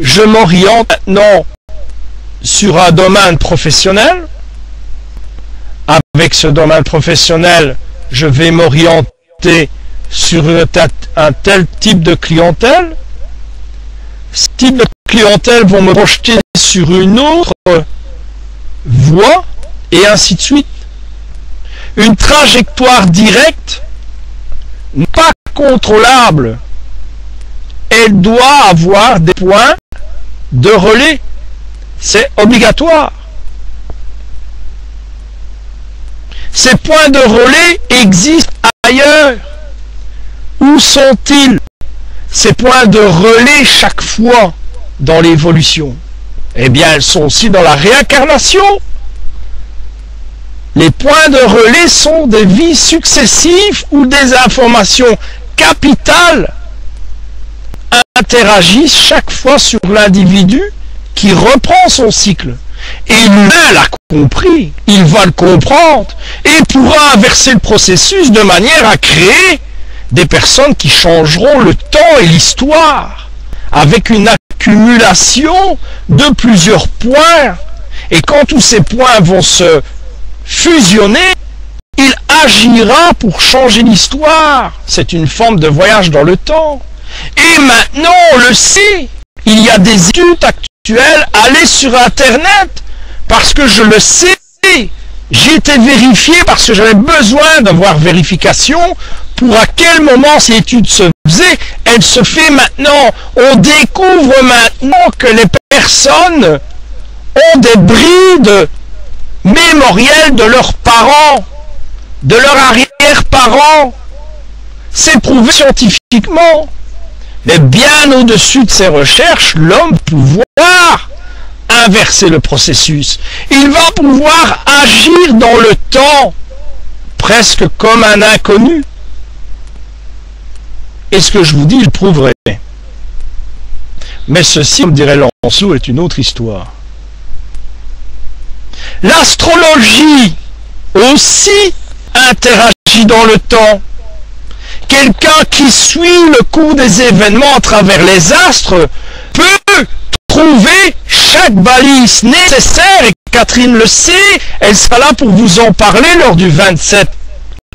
je m'oriente maintenant sur un domaine professionnel. Avec ce domaine professionnel, je vais m'orienter sur un tel type de clientèle. Ce type de clientèle vont me projeter sur une autre voie, et ainsi de suite. Une trajectoire directe, pas contrôlable, elle doit avoir des points de relais. C'est obligatoire. Ces points de relais existent ailleurs. Où sont-ils? Ces points de relais chaque fois dans l'évolution? Eh bien, elles sont aussi dans la réincarnation. Les points de relais sont des vies successives où des informations capitales interagissent chaque fois sur l'individu qui reprend son cycle. Et l'humain l'a compris, il va le comprendre et pourra inverser le processus de manière à créer des personnes qui changeront le temps et l'histoire avec une accumulation de plusieurs points. Et quand tous ces points vont se fusionner, il agira pour changer l'histoire. C'est une forme de voyage dans le temps. Et maintenant, on le sait, il y a des études actuelles, allez sur Internet, parce que je le sais, j'ai été vérifié parce que j'avais besoin d'avoir vérification pour à quel moment cette étude se faisait. Elle se fait maintenant. On découvre maintenant que les personnes ont des brides mémorielles de leurs parents, de leurs arrière-parents. C'est prouvé scientifiquement. Mais bien au-dessus de ces recherches, l'homme va pouvoir inverser le processus. Il va pouvoir agir dans le temps, presque comme un inconnu. Et ce que je vous dis, je le prouverai. Mais ceci, comme dirait Lancelot, est une autre histoire. L'astrologie aussi interagit dans le temps. Quelqu'un qui suit le cours des événements à travers les astres peut trouver chaque balise nécessaire, et Catherine le sait, elle sera là pour vous en parler lors du 27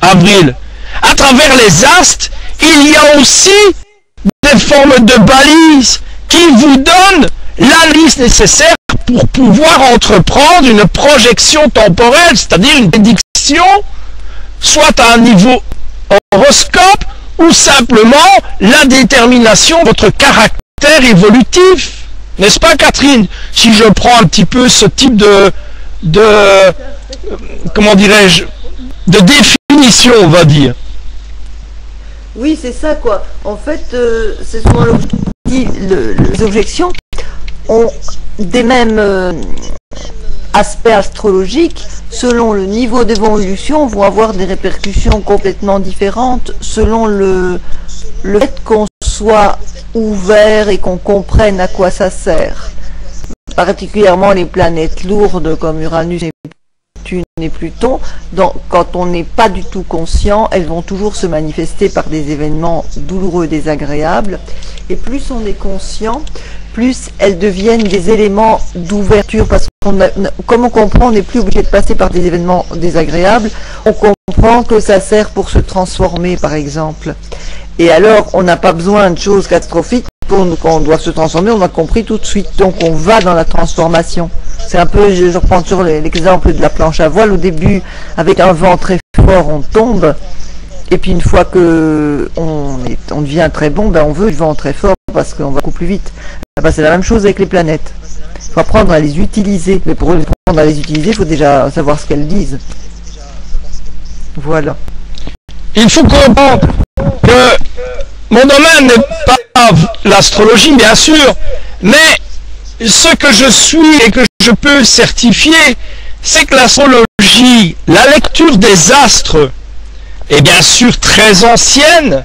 avril. À travers les astres, il y a aussi des formes de balises qui vous donnent la liste nécessaire pour pouvoir entreprendre une projection temporelle, c'est-à-dire une prédiction, soit à un niveau horoscope, ou simplement la détermination de votre caractère évolutif. N'est-ce pas, Catherine? Si je prends un petit peu ce type de comment dirais-je, de définition, on va dire. Oui, c'est ça, quoi. En fait, c'est souvent les objections. ont des mêmes aspects astrologiques, selon le niveau d'évolution, vont avoir des répercussions complètement différentes selon le fait qu'on soit ouvert et qu'on comprenne à quoi ça sert. Particulièrement les planètes lourdes comme Uranus et Neptune et Pluton, quand on n'est pas du tout conscient, elles vont toujours se manifester par des événements douloureux, désagréables. Et plus on est conscient, plus elles deviennent des éléments d'ouverture, parce que comme on comprend, on n'est plus obligé de passer par des événements désagréables, on comprend que ça sert pour se transformer, par exemple. Et alors, on n'a pas besoin de choses catastrophiques quand on doit se transformer, on a compris tout de suite, donc on va dans la transformation. C'est un peu, je reprends toujours l'exemple de la planche à voile, au début, avec un vent très fort, on tombe, et puis une fois que on devient très bon, ben on veut du vent très fort, parce qu'on va beaucoup plus vite. Ben c'est la même chose avec les planètes. Il faut apprendre à les utiliser, mais pour apprendre à les utiliser, il faut déjà savoir ce qu'elles disent. Voilà. Il faut comprendre que mon domaine n'est pas l'astrologie, bien sûr, mais ce que je suis et que je peux certifier, c'est que l'astrologie, la lecture des astres, est bien sûr très ancienne,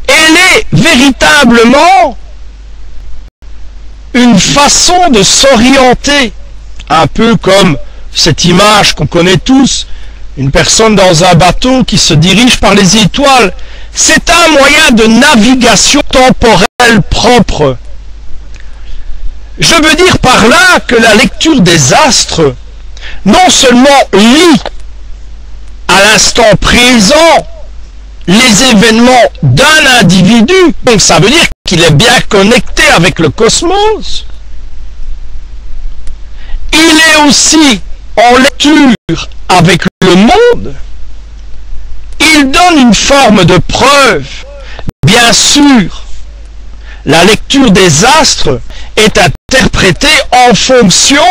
elle est véritablement une façon de s'orienter, un peu comme cette image qu'on connaît tous, une personne dans un bateau qui se dirige par les étoiles. C'est un moyen de navigation temporelle propre. Je veux dire par là que la lecture des astres non seulement lit à l'instant présent les événements d'un individu, donc ça veut dire qu'il est bien connecté avec le cosmos, il est aussi en lecture avec le monde, il donne une forme de preuve. Bien sûr, la lecture des astres est interprétée en fonction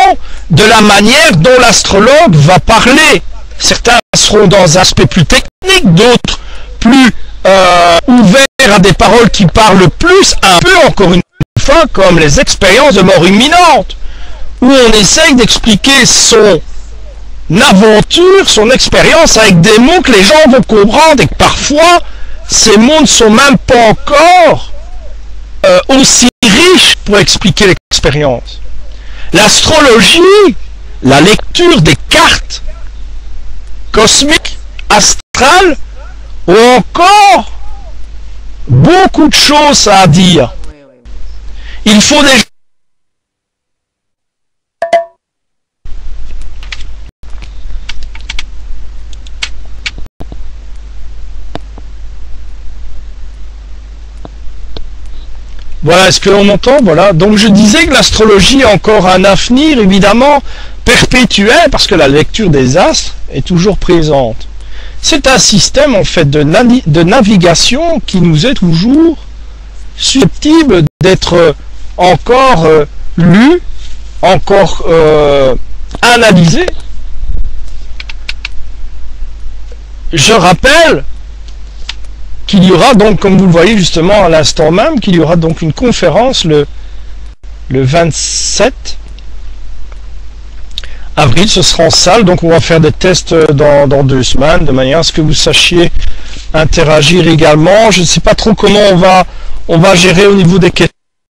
de la manière dont l'astrologue va parler. Certains seront dans un aspect plus technique, d'autres plus ouverts à des paroles qui parlent plus, un peu encore une fois comme les expériences de mort imminente, où on essaye d'expliquer son aventure, son expérience avec des mots que les gens vont comprendre, et que parfois ces mots ne sont même pas encore aussi riches pour expliquer l'expérience. L'astrologie, la lecture des cartes cosmiques, astrales, ont encore beaucoup de choses à dire. Il faut déjà Voilà, est-ce que l'on m'entend? Voilà, donc je disais que l'astrologie a encore un avenir, évidemment, perpétuel, parce que la lecture des astres est toujours présente. C'est un système, en fait, de navigation qui nous est toujours susceptible d'être encore lu, encore analysé. Je rappelle qu'il y aura donc, comme vous le voyez justement à l'instant même, qu'il y aura donc une conférence le 27 avril, ce sera en salle, donc on va faire des tests dans 2 semaines, de manière à ce que vous sachiez interagir également. Je ne sais pas trop comment on va gérer au niveau des questions.